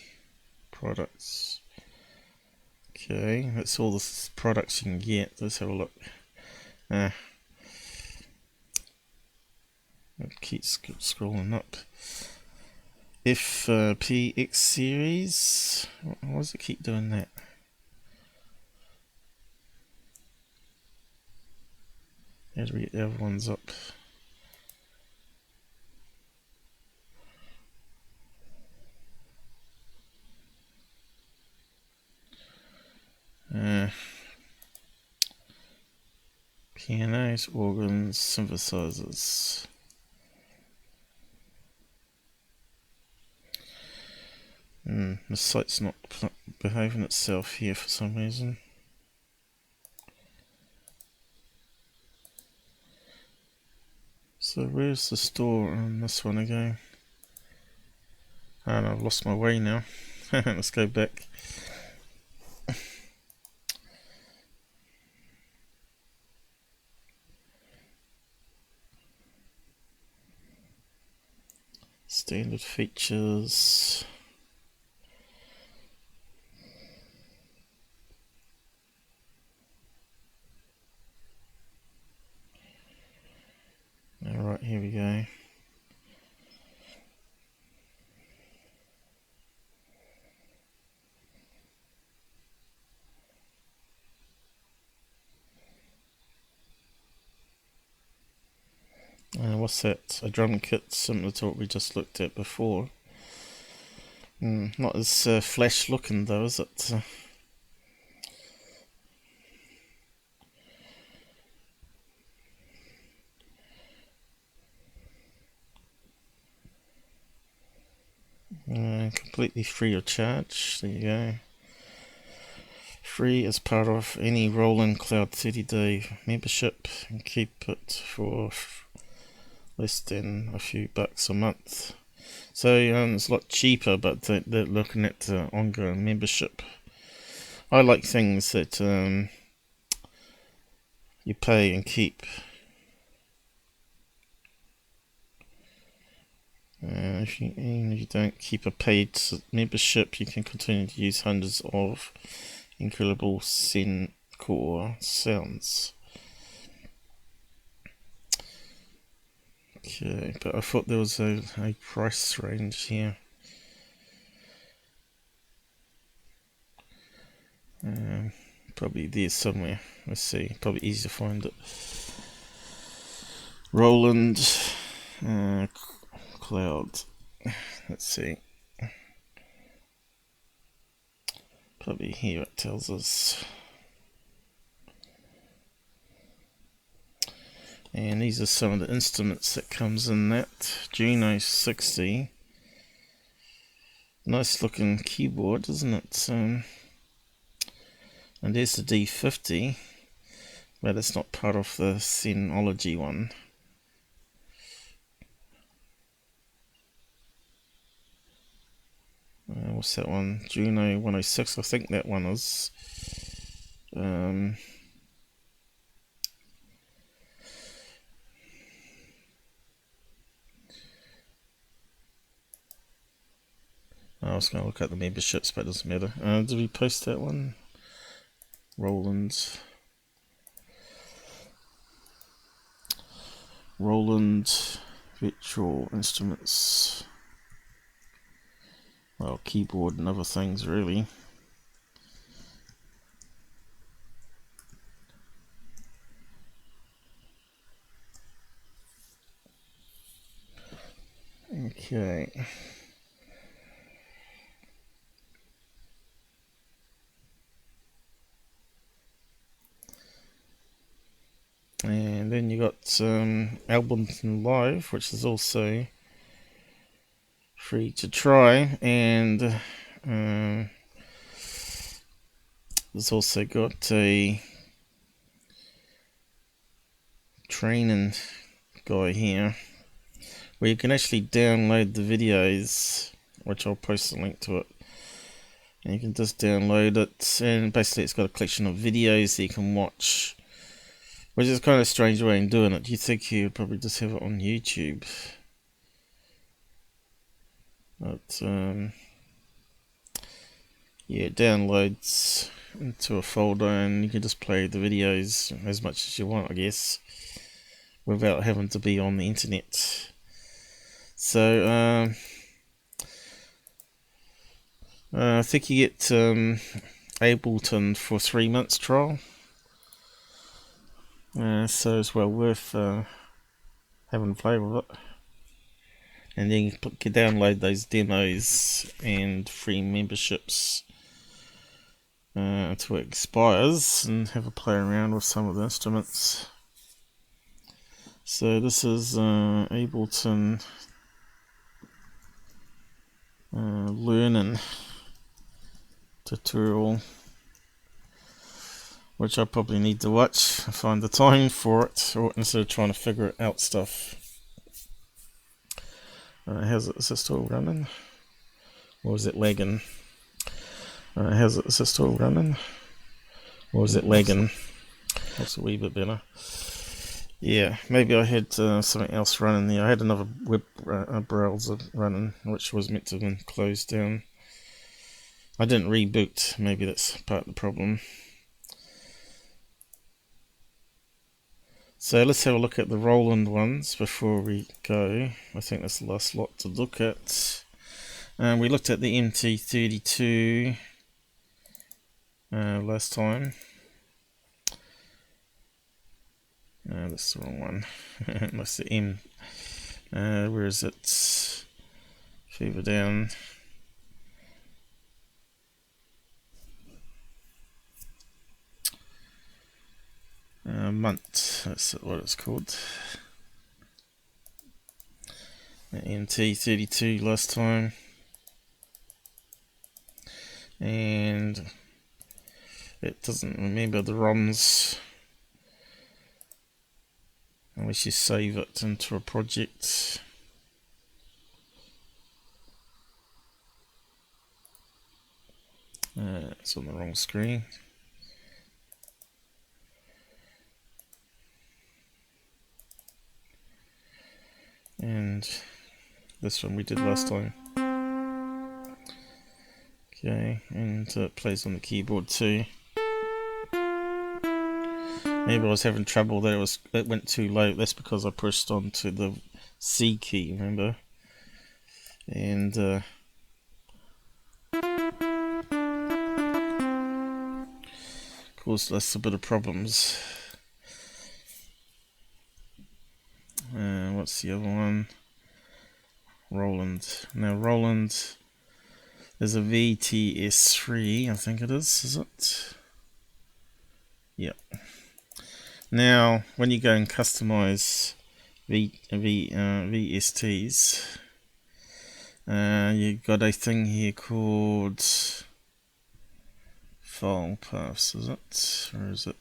Products. Okay, that's all the products you can get. Let's have a look. Keep scrolling up. FPX series. Why does it keep doing that? How do we get the other ones up? Pianos, organs, synthesizers. The site's not behaving itself here for some reason. So where's the store on this one again? And I've lost my way now. Let's go back. Standard features. What's that? A drum kit similar to what we just looked at before. Not as flash looking though, is it? Completely free of charge. There you go. Free as part of any Roland Cloud 30-day membership, and keep it for less than a few bucks a month. So it's a lot cheaper, but they're looking at ongoing membership. I like things that you pay and keep. Even if you don't keep a paid membership, you can continue to use hundreds of incredible core sounds. Okay, but I thought there was a price range here. Probably there somewhere. Let's see, probably easy to find it. Roland Cloud. Let's see. Probably here it tells us. And these are some of the instruments that comes in that. JUNO 60. Nice looking keyboard, isn't it? And there's the D50, but it's not part of the Zenology one. What's that one? JUNO 106, I think that one is. I was going to look at the memberships, but it doesn't matter. Did we post that one? Roland Virtual Instruments. Well, keyboard and other things, really. Okay. And then you got Ableton Live, which is also free to try, and there's also got a training guy here where you can actually download the videos, which I'll post a link to it, and you can just download it, and basically it's got a collection of videos that you can watch, which is kind of a strange way of doing it. You'd think you'd probably just have it on YouTube, but yeah, it downloads into a folder and you can just play the videos as much as you want, I guess, without having to be on the internet. So I think you get Ableton for 3 months trial, so it's well worth having a play with it. And then you can download those demos and free memberships until it expires, and have a play around with some of the instruments. So this is Ableton learning tutorial, which I probably need to watch and find the time for it, or instead of trying to figure out stuff. Is it still running? Or is it lagging? Is it still running? Or is it lagging? That's a wee bit better. Yeah, maybe I had something else running there. I had another web browser running, which was meant to have been closed down. I didn't reboot. Maybe that's part of the problem. So let's have a look at the Roland ones before we go. I think that's the last lot to look at. We looked at the MT32 last time. That's the wrong one. That's the M. Where is it? Further down. Month, that's what it's called. MT32 last time. And it doesn't remember the ROMs unless you save it into a project. It's on the wrong screen. And this one we did last time. Okay, and it plays on the keyboard too. Maybe I was having trouble there, it went too low. That's because I pushed onto the C key, remember? And caused us a bit of problems. What's the other one? Roland. Now Roland is a VTS3, I think it is it? Yep. Now, when you go and customize VSTs, you've got a thing here called file paths, is it? Or is it?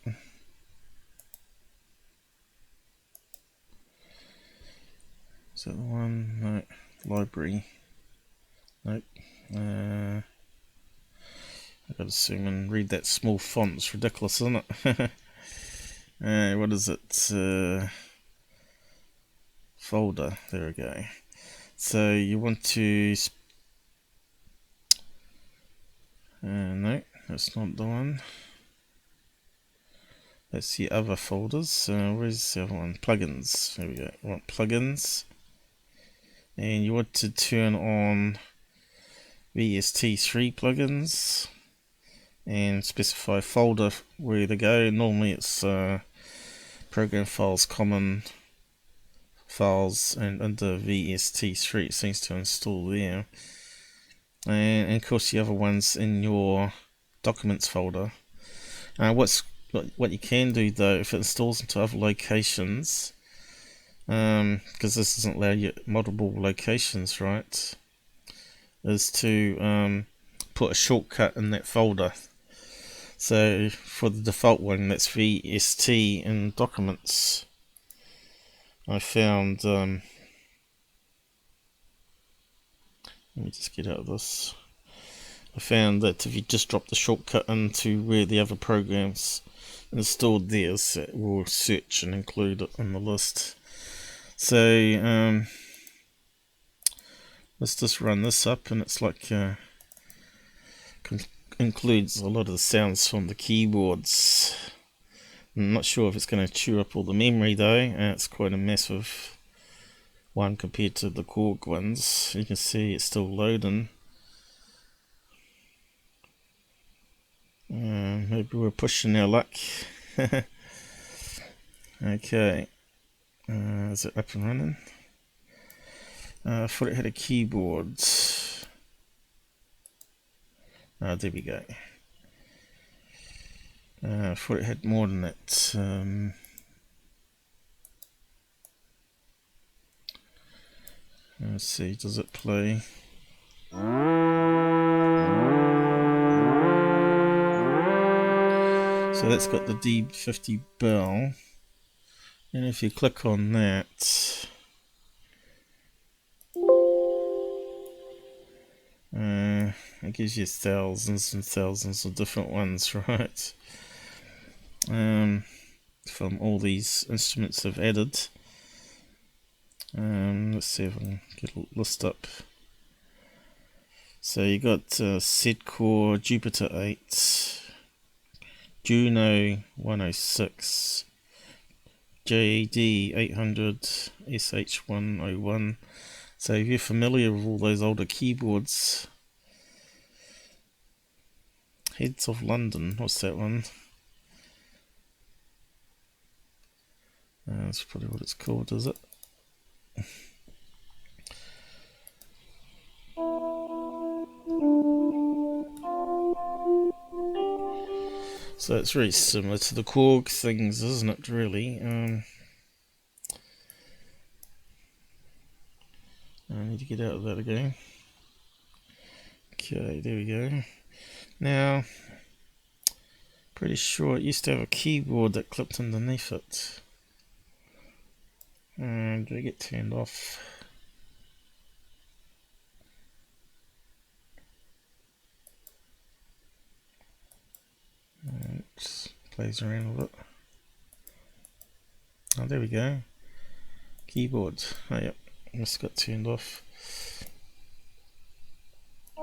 Is that the one? No. Library. Nope. I've got to zoom and read that small font. It's ridiculous, isn't it? What is it? Folder. There we go. So you want to... no, that's not the one. That's the other folders. Where's the other one? Plugins. There we go. You want plugins. And you want to turn on VST3 plugins and specify folder where they go. Normally it's program files, common files, and under VST3 it seems to install there. And of course the other one's in your documents folder. What you can do though, if it installs into other locations, because this doesn't allow you multiple locations, right, is to put a shortcut in that folder. So for the default one, that's VST in documents. I found, let me just get out of this. I found that if you just drop the shortcut into where the other programs installed theirs, it will search and include it in the list. So let's just run this up, and it's like includes a lot of the sounds from the keyboards. I'm not sure if it's going to chew up all the memory though. It's quite a massive one compared to the Korg ones. You can see it's still loading. Maybe we're pushing our luck. Okay, is it up and running? I thought it had a keyboard. There we go. I thought it had more than that. Let's see, does it play? So that's got the D50 bell, and if you click on that, it gives you thousands and thousands of different ones, right? From all these instruments I've added. Let's see if I can get a list up. So you got JUNO Jupiter 8, JUNO 106, JD 800, SH101. So if you're familiar with all those older keyboards, Heads of London, what's that one? That's probably what it's called, is it? So it's very similar to the Korg things, isn't it, really? I need to get out of that again. Okay, there we go. Now, pretty sure it used to have a keyboard that clipped underneath it. And did it get turned off? Just plays around with it. Oh, there we go. Keyboard. Oh, yep. Just got turned off. I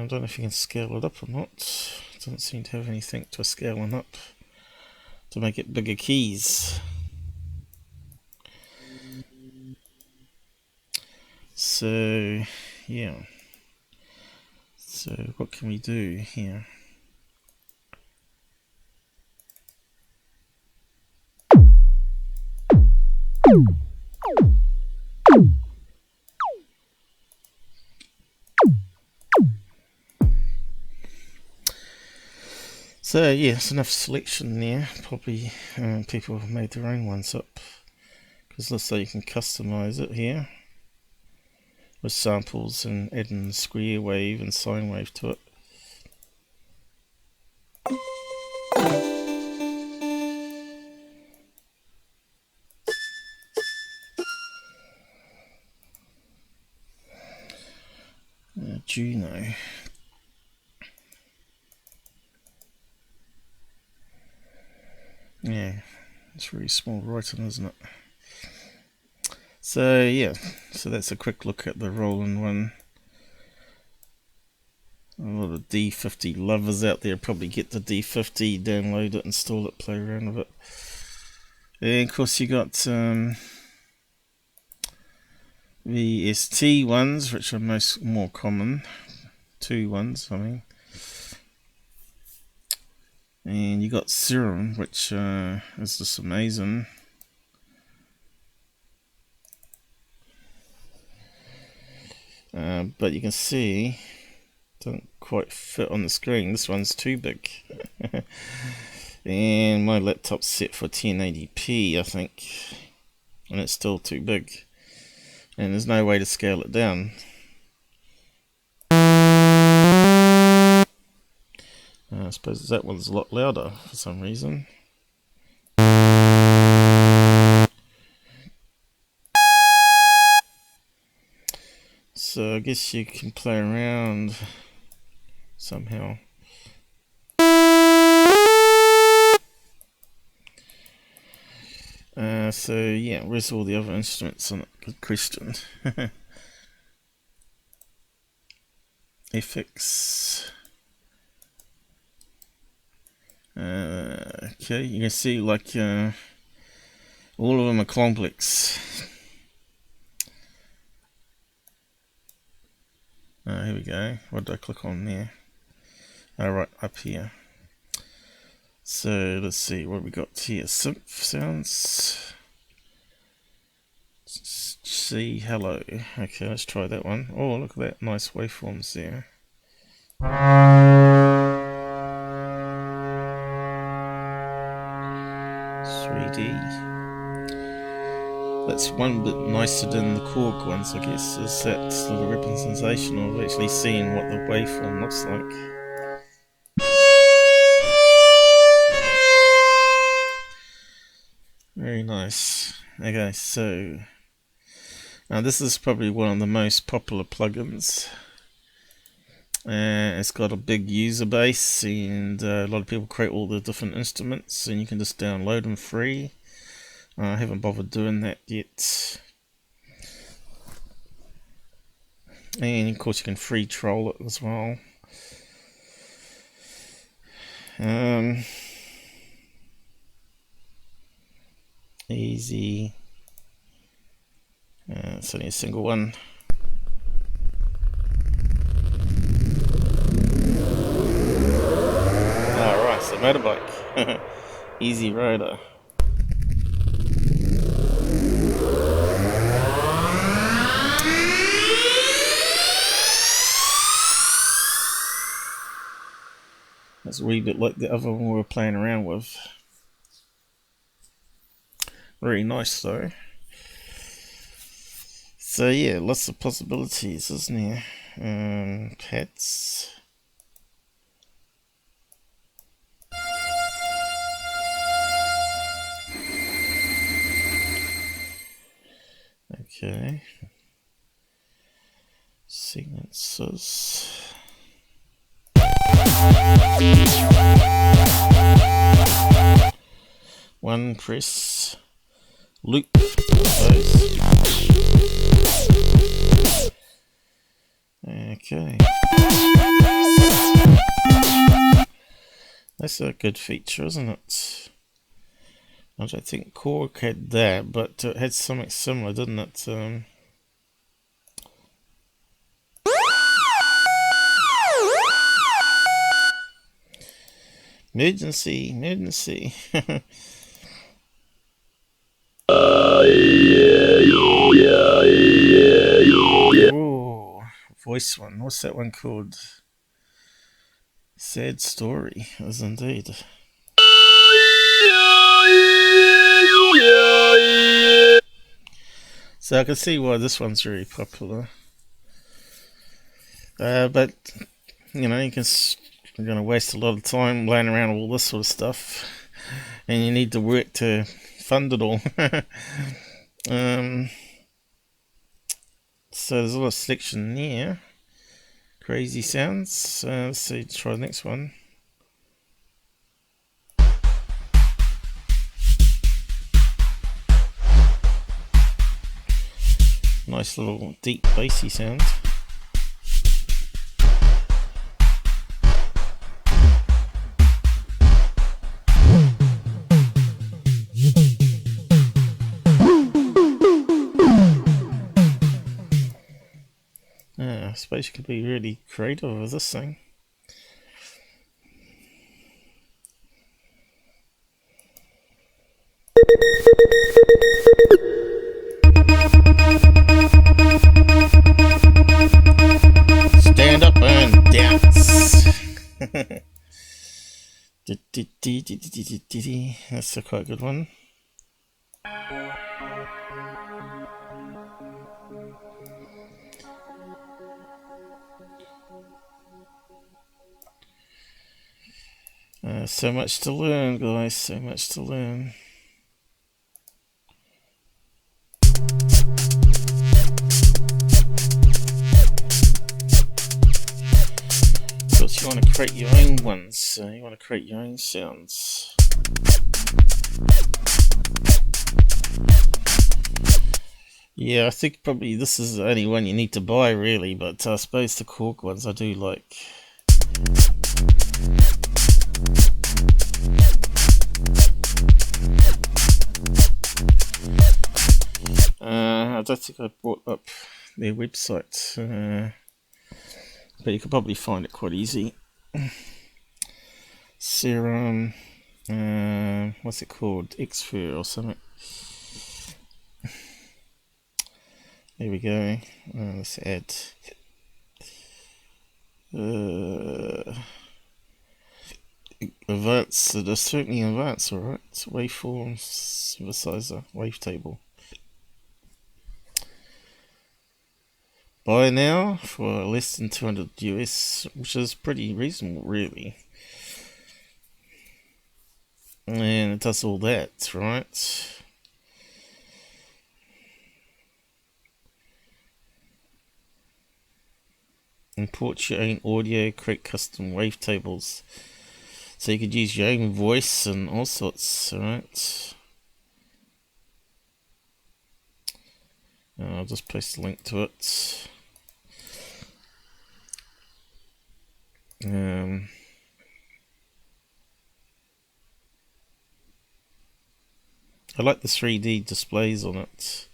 don't know if you can scale it up or not. It doesn't seem to have anything to scale it up to make it bigger keys. So, yeah. So, what can we do here? So yeah, it's enough selection there. Probably people have made their own ones up, because let's say you can customize it here with samples and adding square wave and sine wave to it. JUNO. Yeah, it's really small writing, isn't it? So yeah, so that's a quick look at the Roland one. A lot of D50 lovers out there probably get the D50, download it, install it, play around with it. And of course you got the ST ones, which are more common. 2 ones, I mean. And you got Serum, which is just amazing. But you can see, doesn't quite fit on the screen. This one's too big. And my laptop's set for 1080p, I think. And it's still too big. And there's no way to scale it down. I suppose that one's a lot louder for some reason. So I guess you can play around somehow. So yeah, where's all the other instruments on it? Good question. FX. Okay, you can see like all of them are complex. Here we go. What did I click on there? Right up here. So let's see what we got here. Synth sounds. See hello. Okay, let's try that one. Oh, look at that, nice waveforms there. 3D. That's one bit nicer than the Korg ones, I guess, is that little representation of actually seeing what the waveform looks like. Very nice. Okay, so now this is probably one of the most popular plugins. It's got a big user base, and a lot of people create all the different instruments, and you can just download them free. I haven't bothered doing that yet. And of course you can free troll it as well. Easy. It's only a single one. a motorbike. Easy rider. That's a wee bit like the other one we were playing around with. Very nice though. So yeah, lots of possibilities, isn't there? Cats. Okay. Sequences. One press. Loop. Okay. That's a good feature, isn't it? I don't think Korg had that, but it had something similar, didn't it? Emergency, emergency. Ooh, voice one. What's that one called? Sad Story, as indeed. So I can see why this one's really popular. But, you know, you're going to waste a lot of time laying around all this sort of stuff. And you need to work to fund it all. So there's a lot of selection there. Crazy sounds. Let's see, try the next one. Nice little deep bassy sound. I suppose you could be really creative with this thing. Stand up and dance. That's a quite good one. So much to learn, guys. So much to learn. Because you want to create your own ones. You want to create your own sounds. Yeah, I think probably this is the only one you need to buy, really. But I suppose the Korg ones I do like. I don't think I brought up their website, but you could probably find it quite easy. Serum, what's it called? Xfer or something. There we go. Let's add. Advanced. There's certainly advanced, alright. Waveform synthesizer, wavetable. Buy now for less than 200 US, which is pretty reasonable, really. And it does all that, right? Import your own audio, create custom wavetables. So you could use your own voice and all sorts, right? I'll just post a link to it. I like the 3D displays on it.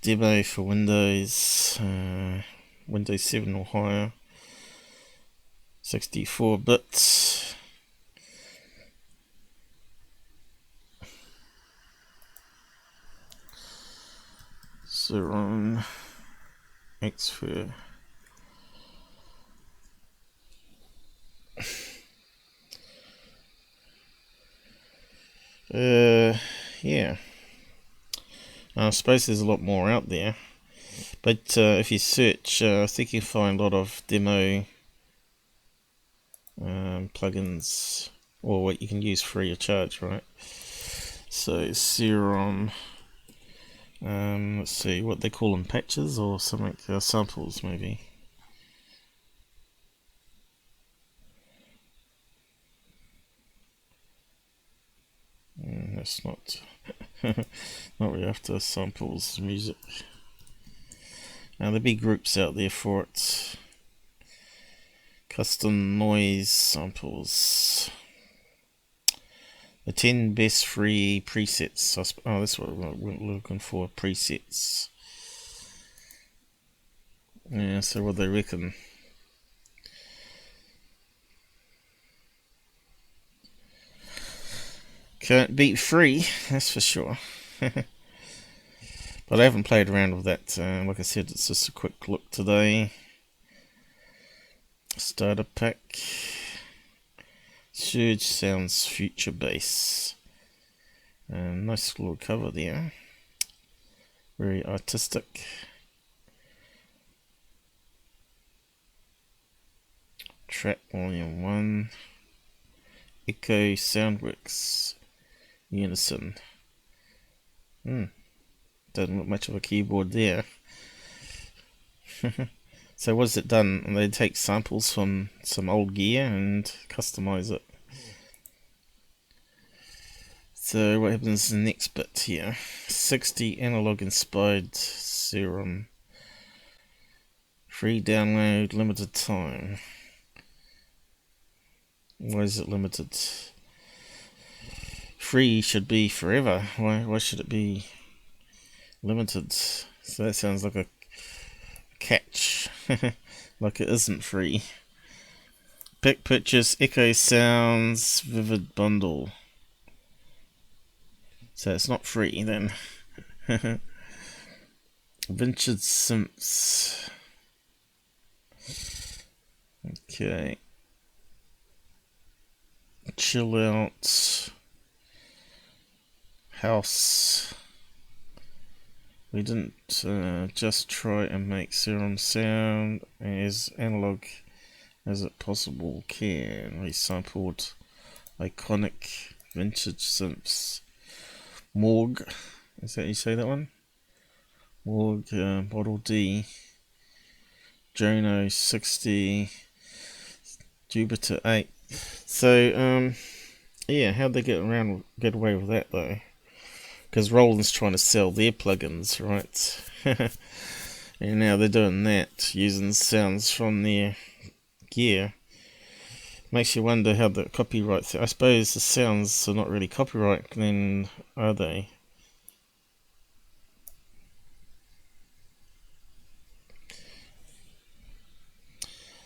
Demo for Windows, Windows 7 or higher, 64 bits. Serum Expert. Yeah. I suppose there's a lot more out there, but if you search, I think you find a lot of demo plugins, or what you can use free of charge, right? So Serum, let's see what they call them, patches or something, samples maybe. That's not not really after samples music. Now there'll be groups out there for it. Custom noise samples. The 10 best free presets. Oh, that's what we're looking for, presets. Yeah, so what they reckon. Can't beat free, that's for sure. But I haven't played around with that. Like I said, it's just a quick look today. Starter pack. Surge Sounds Future Bass. Nice little cover there. Very artistic. Track Volume 1. Echo Soundworks. Unison. Doesn't look much of a keyboard there. So what's it done? They take samples from some old gear and customize it. So what happens in the next bit here? 60 analog inspired Serum. Free download, limited time. Why is it limited? Free should be forever. Why should it be limited? So that sounds like a catch. Like it isn't free. Pick purchase Echo Sounds Vivid Bundle. So it's not free then. Vintage Synths. Okay. Chill Out. House. We didn't just try and make Serum sound as analog as it possible can. We sampled iconic vintage synths. Morg, is that you say that one? Morg, Model D, JUNO 60, Jupiter 8. So, yeah, how'd they get away with that though? Because Roland's trying to sell their plugins, right? And now they're doing that, using sounds from their gear. Makes you wonder how the copyright... I suppose the sounds are not really copyright, then are they?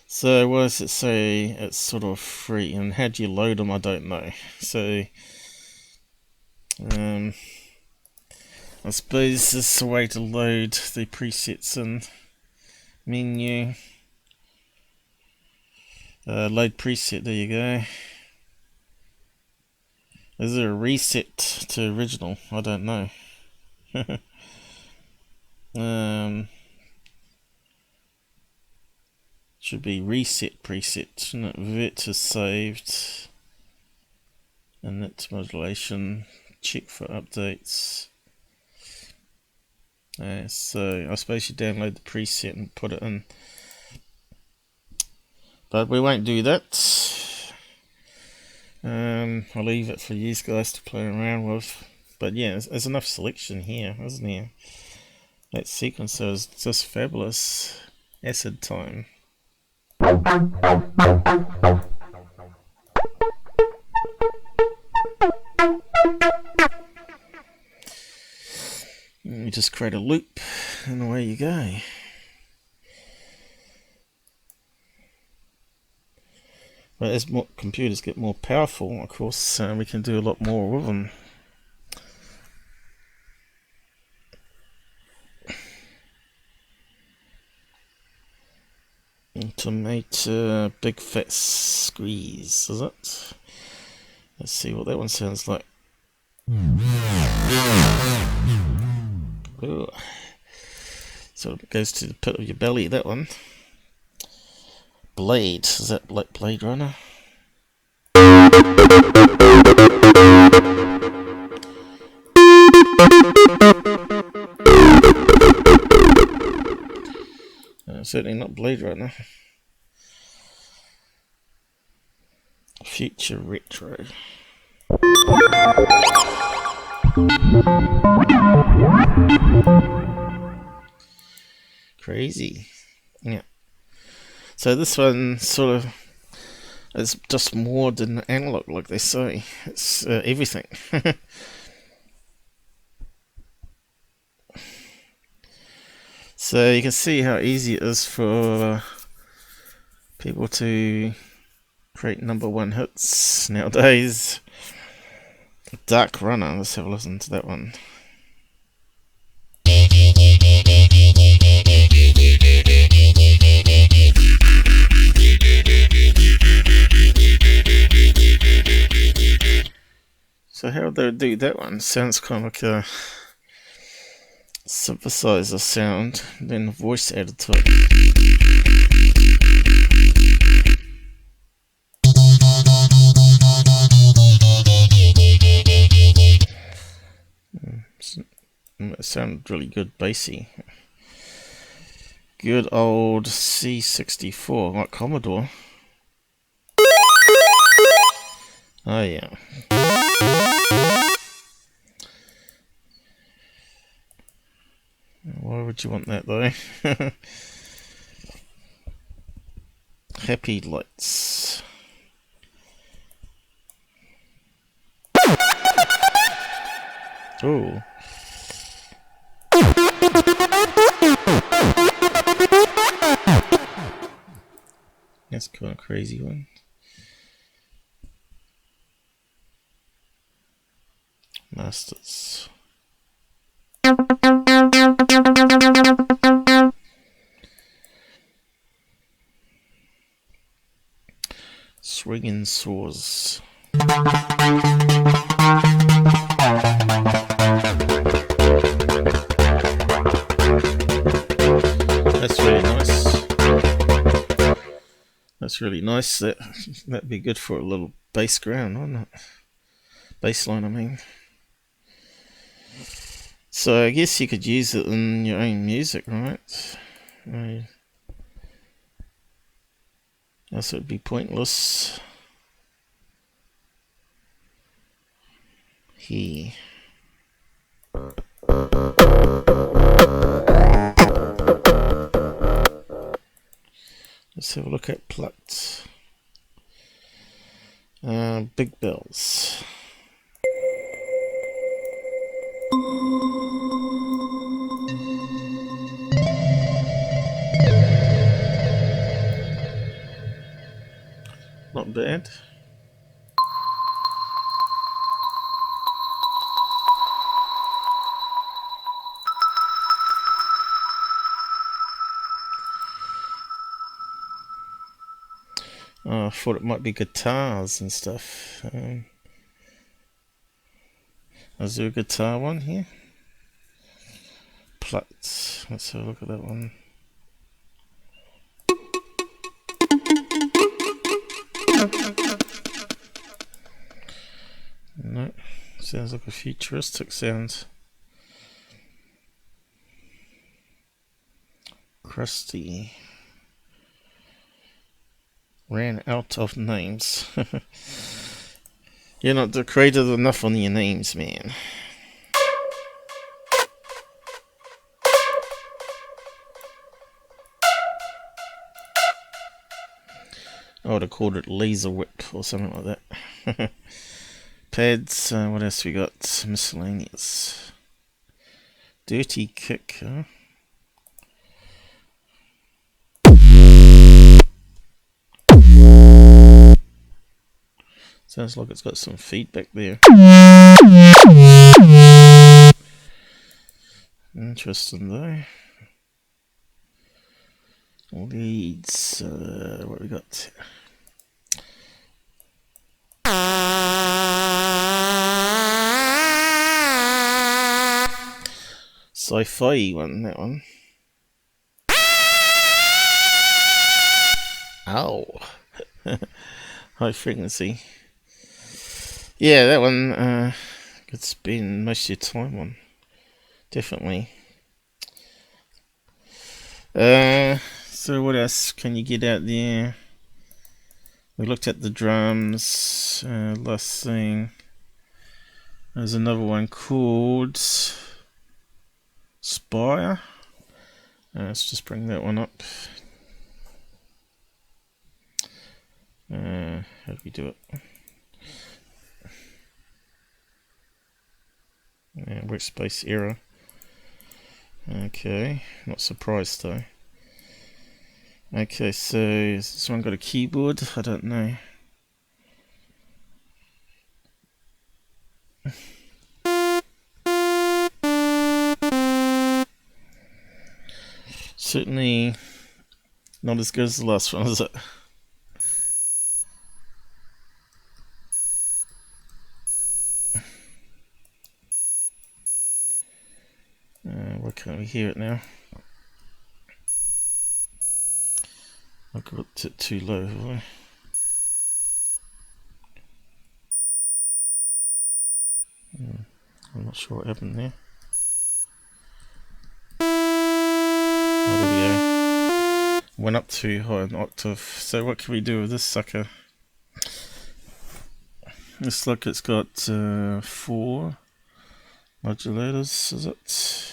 So what does it say? It's sort of free, and how do you load them? I don't know. So I suppose this is a way to load the presets in menu. Load preset, there you go. Is there a reset to original? I don't know. Should be reset preset, shouldn't it? Vert is saved. Init modulation. Check for updates. So I suppose you download the preset and put it in. But we won't do that. I'll leave it for you guys to play around with. But yeah, there's enough selection here, isn't there? That sequencer is just fabulous. Acid time. You just create a loop and away you go. But as more computers get more powerful, of course, we can do a lot more with them. Tomato big fat squeeze, is it? Let's see what that one sounds like. Ooh. So it goes to the pit of your belly, that one. Blade, is that like Blade Runner? Certainly not Blade Runner. Future Retro. Crazy. Yeah. So this one sort of is just more than analog, like they say. It's everything. So you can see how easy it is for people to create #1 hits nowadays. Dark Runner, let's have a listen to that one. So how would they do that one? Sounds kind of like a synthesizer sound, then a voice added to it. It sounded really good, bassy. Good old C64, like Commodore. Oh yeah. Why would you want that though? Happy lights. Oh. That's kind of crazy one. Masters. Swinging saws. That's really nice. That's really nice. That'd be good for a little bass ground, wouldn't it? Bass line, I mean. So I guess you could use it in your own music, right? Else it would be pointless. Here. Let's have a look at plucked. Big bells. Not bad. Oh, I thought it might be guitars and stuff. Is there a guitar one here? Plucked. Let's have a look at that one. No, sounds like a futuristic sound. Crusty. Ran out of names. You're not creative enough on your names, man. I would have called it laser whip or something like that. Pads, what else we got? Miscellaneous. Dirty kick, huh? Sounds like it's got some feedback there. Interesting though. Leads, what we got? Sci-fi one, that one. Ow. High frequency. Yeah, that one could spend most of your time on. Definitely. So what else can you get out there? We looked at the drums. Last thing. There's another one called Spire. Let's just bring that one up. How do we do it? Workspace error. Okay, not surprised though. Okay, so has this one got a keyboard? I don't know. Certainly not as good as the last one, is it? Why can't we hear it now? I've got it too low, have I? I'm not sure what happened there. Oh, there we go. Went up too high an octave. So what can we do with this sucker? Looks like it's got 4 modulators, is it?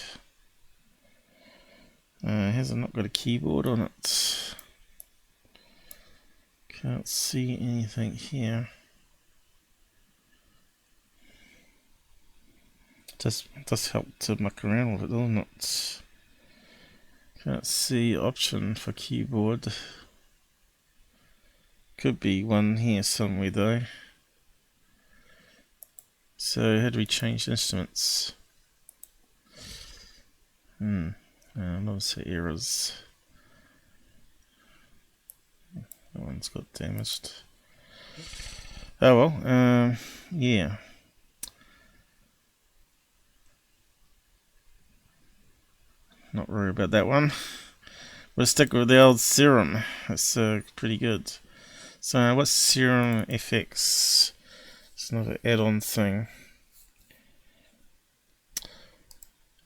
Has it not got a keyboard on it? Can't see anything here. Does help to muck around with it, doesn't it? Can't see option for keyboard. Could be one here somewhere though. So how do we change instruments? Obviously errors. That one's got damaged. Oh well, yeah. Not worried about that one. We'll stick with the old Serum. That's pretty good. So what's Serum FX? It's another add-on thing.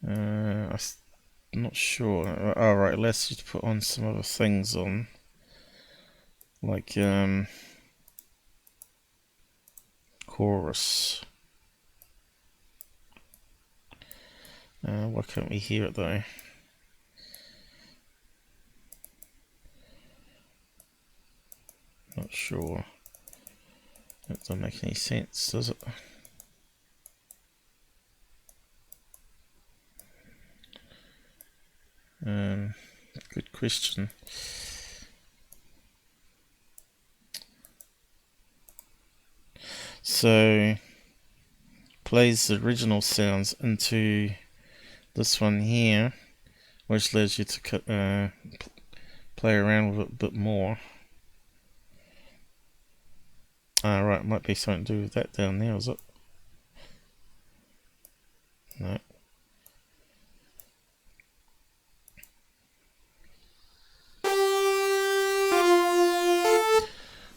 I'm not sure. Alright, let's just put on some other things on. Like chorus. Why can't we hear it though? Not sure. That doesn't make any sense, does it? Good question. So plays the original sounds into this one here, which allows you to play around with it a bit more. Right, might be something to do with that down there, is it? No.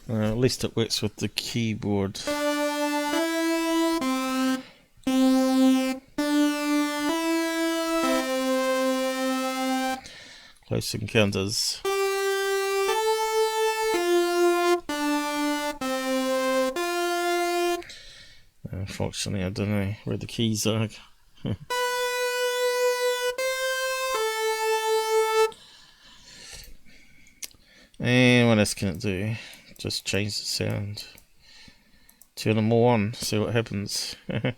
At least it works with the keyboard. Close encounters. Unfortunately, I don't know where the keys are. And what else can it do? Just change the sound. Turn them all on, see what happens. It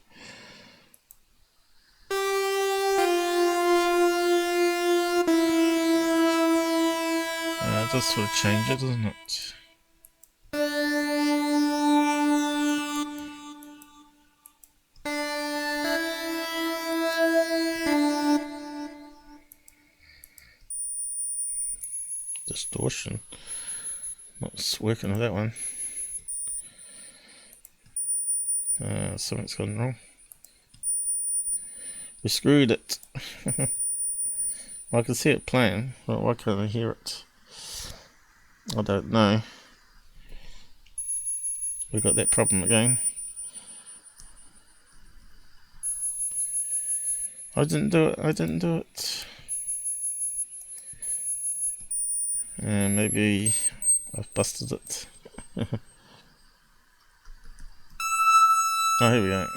does sort of change it, doesn't it? distortion. Not working with that one. Something's gone wrong. We screwed it. Well, I can see it playing, but why can't I hear it? I don't know. We got that problem again. I didn't do it. And maybe I've busted it. Oh, here we go.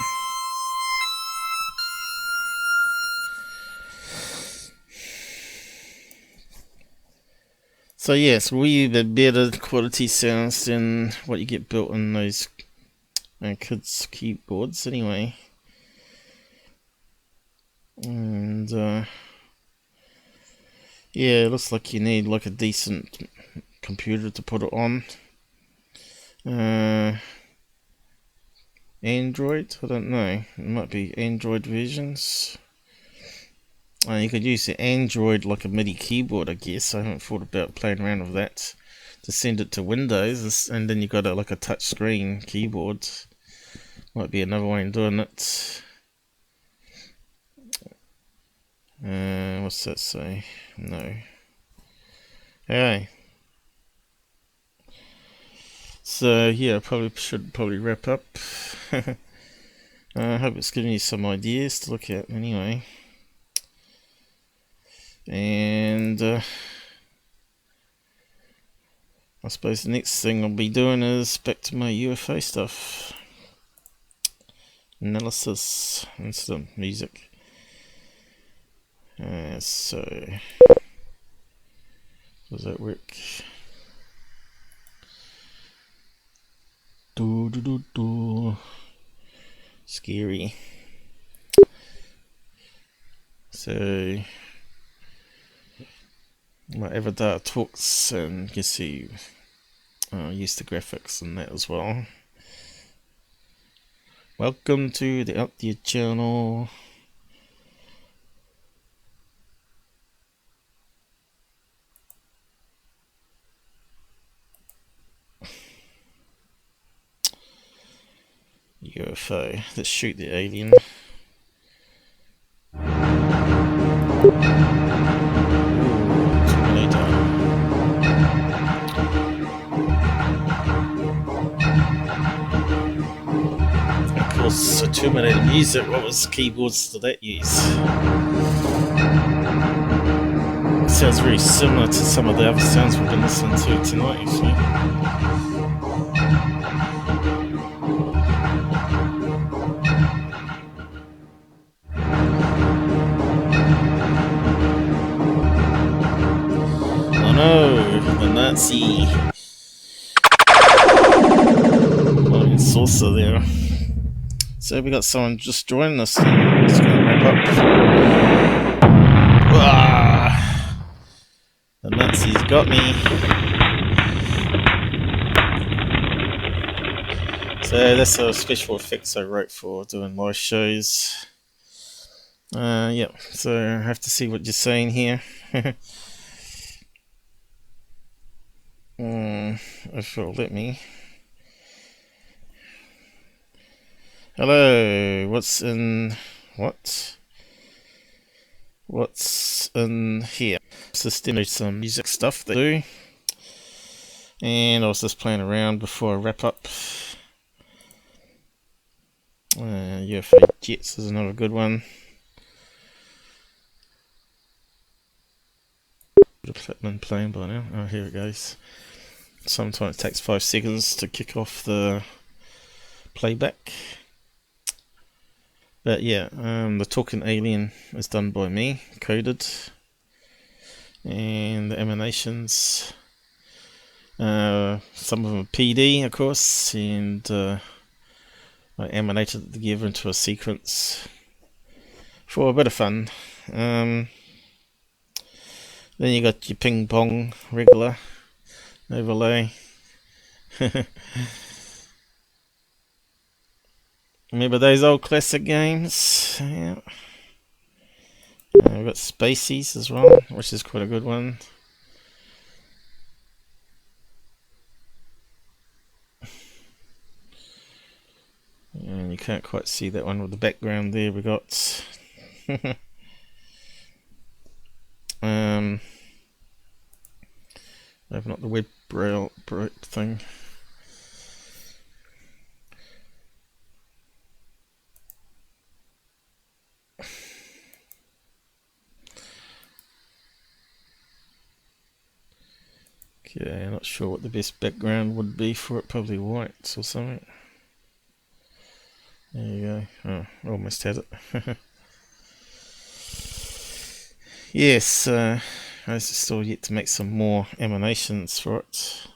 So yes, we have better quality sounds than what you get built in those kids' keyboards anyway. And yeah, it looks like you need like a decent computer to put it on. Android, I don't know, it might be Android versions. You could use the Android like a MIDI keyboard, I guess. I haven't thought about playing around with that. To send it to Windows, and then you got like a touch screen keyboard. Might be another way of doing it. What's that say? No. Okay. So yeah, should wrap up. I hope it's giving you some ideas to look at anyway. And I suppose the next thing I'll be doing is back to my UFO stuff. Analysis instead of music. So does that work? Scary. So my avatar talks, and you see use the graphics and that as well. Welcome to the Out There channel. UFO. Let's shoot the alien. Of course, a Terminator music. What was keyboards did that use? Sounds very similar to some of the other sounds we've been listening to tonight, actually. The Nazi flying saucer there. So we got someone just joining us. Just gonna wrap up. The Nazi's got me. So that's a special effects I wrote for doing live shows. Yeah, so I have to see what you're saying here. If it'll let me. Hello, what's in here? System, some music stuff they do. And I was just playing around before I wrap up. UFO Jets is another good one. Would have been playing by now. Oh, here it goes. Sometimes it takes 5 seconds to kick off the playback. But yeah, the talking alien is done by me, coded. And the emanations, some of them are PD, of course, and I emanated it together into a sequence for a bit of fun. Then you got your ping pong regular overlay. Remember those old classic games? Yeah. We've got Spacies as well, which is quite a good one. can't quite see that one with the background there. We got open up the web braille thing. Okay, I'm not sure what the best background would be for it, probably white or something. There you go. Oh, almost had it. Yes, I still yet to make some more animations for it.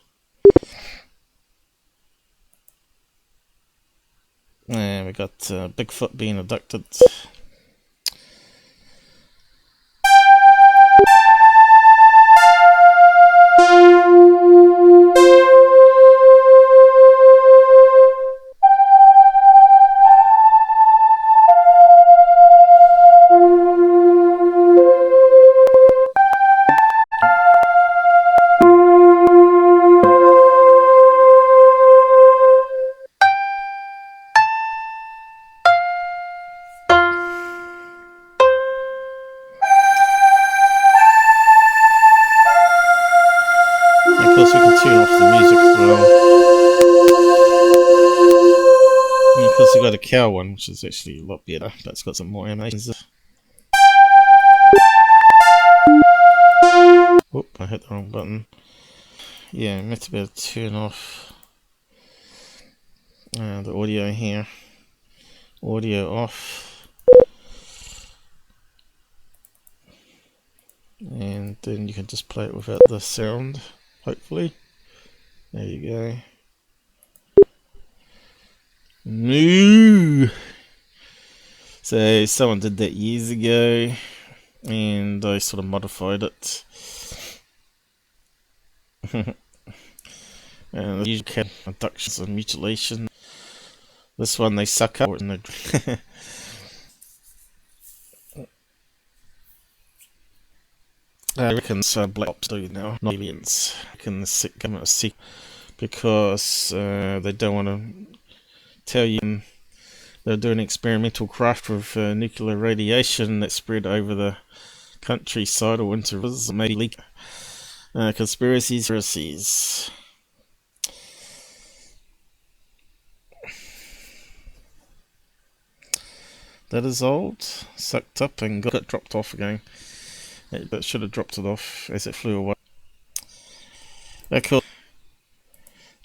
And we got Bigfoot being abducted. We can turn off the music as well. And of course, we got a cow one, which is actually a lot better, but it's got some more animations. Oop, I hit the wrong button. Yeah, I'm meant to be able to turn off the audio here. Audio off. And then you can just play it without the sound. Hopefully. There you go. Moo! So someone did that years ago and I sort of modified it. And the usual cat abductions and mutilation. This one they suck up. I reckon black ops do now, not aliens. I reckon the government is sick because they don't want to tell you they're doing experimental craft with nuclear radiation that spread over the countryside or into rivers, maybe leak. Conspiracies. That is old, sucked up and got dropped off again. That should have dropped it off as it flew away. Cool.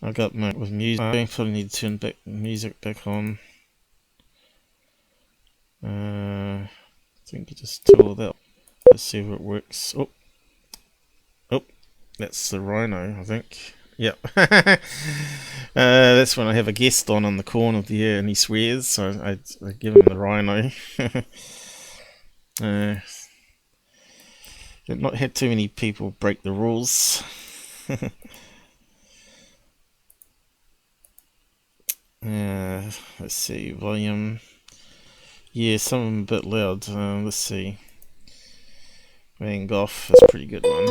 I got my with music. I probably need to turn back music back on. I think you just toggle that. Let's see if it works. Oh, that's the rhino, I think. Yep. That's when I have a guest on the corner of the ear and he swears, so I give him the rhino. Did not have too many people break the rules. Let's see, volume. Yeah, some of them a bit loud. Let's see. Van Gogh is a pretty good one.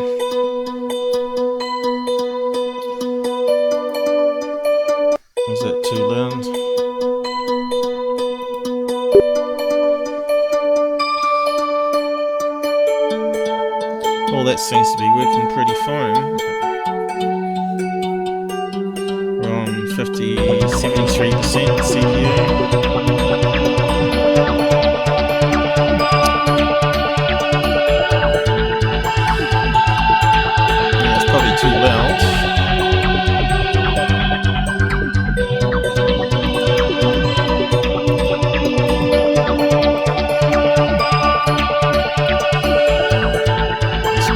Was that too loud? Well, that seems to be working pretty fine. We're on 73% CPU. Yeah, it's probably too loud.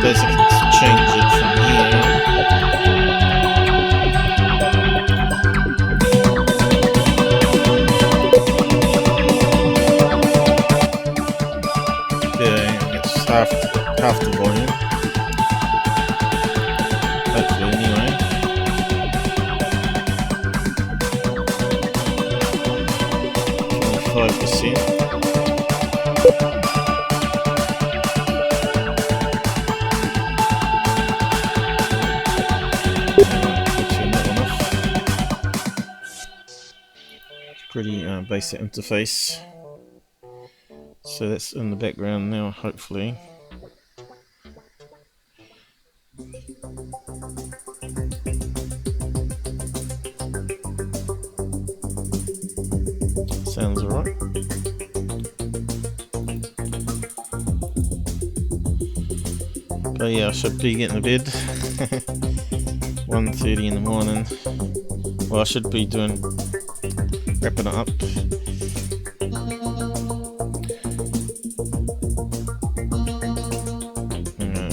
Basically change it from here. Yeah, it's half the volume. Hopefully, anyway. %. pretty basic interface. So that's in the background now, hopefully. Sounds alright. But yeah, I should be getting to bed. 1:30 in the morning. Well, I should be wrapping it up.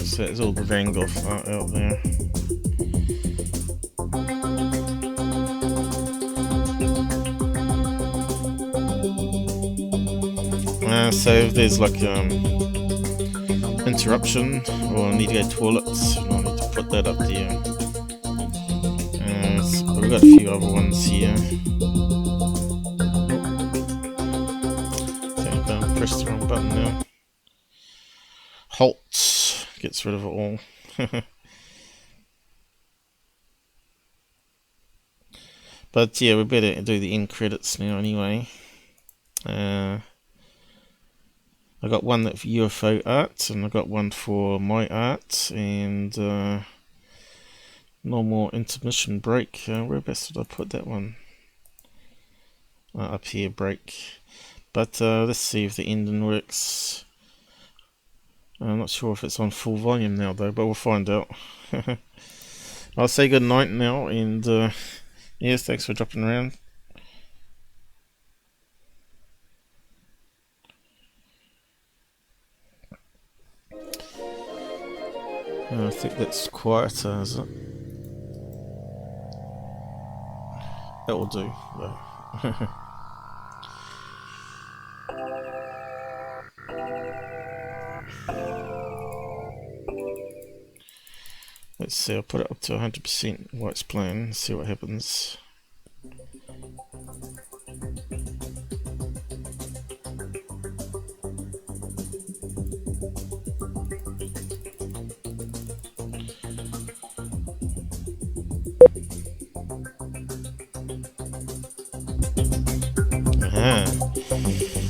So there's all the Van Gogh art out there. So if there's like interruption or I need to go to the toilet, I need to put that up there. So we've got a few other ones here. Okay, don't press the wrong button now. Halt gets rid of it all. But yeah, we better do the end credits now anyway. I got one for UFO art, and I got one for my art, and no more intermission break. Whereabouts did I put that one? Up here, break. But let's see if the ending works. I'm not sure if it's on full volume now though, but we'll find out. I'll say good night now, and yes, thanks for dropping around. I think that's quieter, is it? That will do, though. Let's see, I'll put it up to 100% while it's playing, see what happens.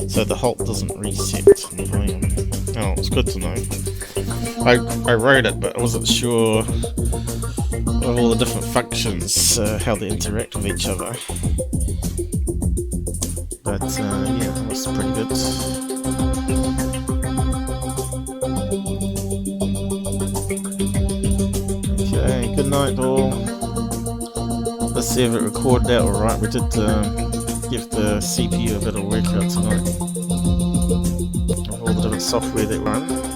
So the halt doesn't reset the volume. Oh, it's good to know. I wrote it, but I wasn't sure of all the different functions, how they interact with each other. But yeah, that was pretty good. Okay, good night all. Let's see if it recorded out alright. We did give the CPU a bit of workout tonight of all the different software that run.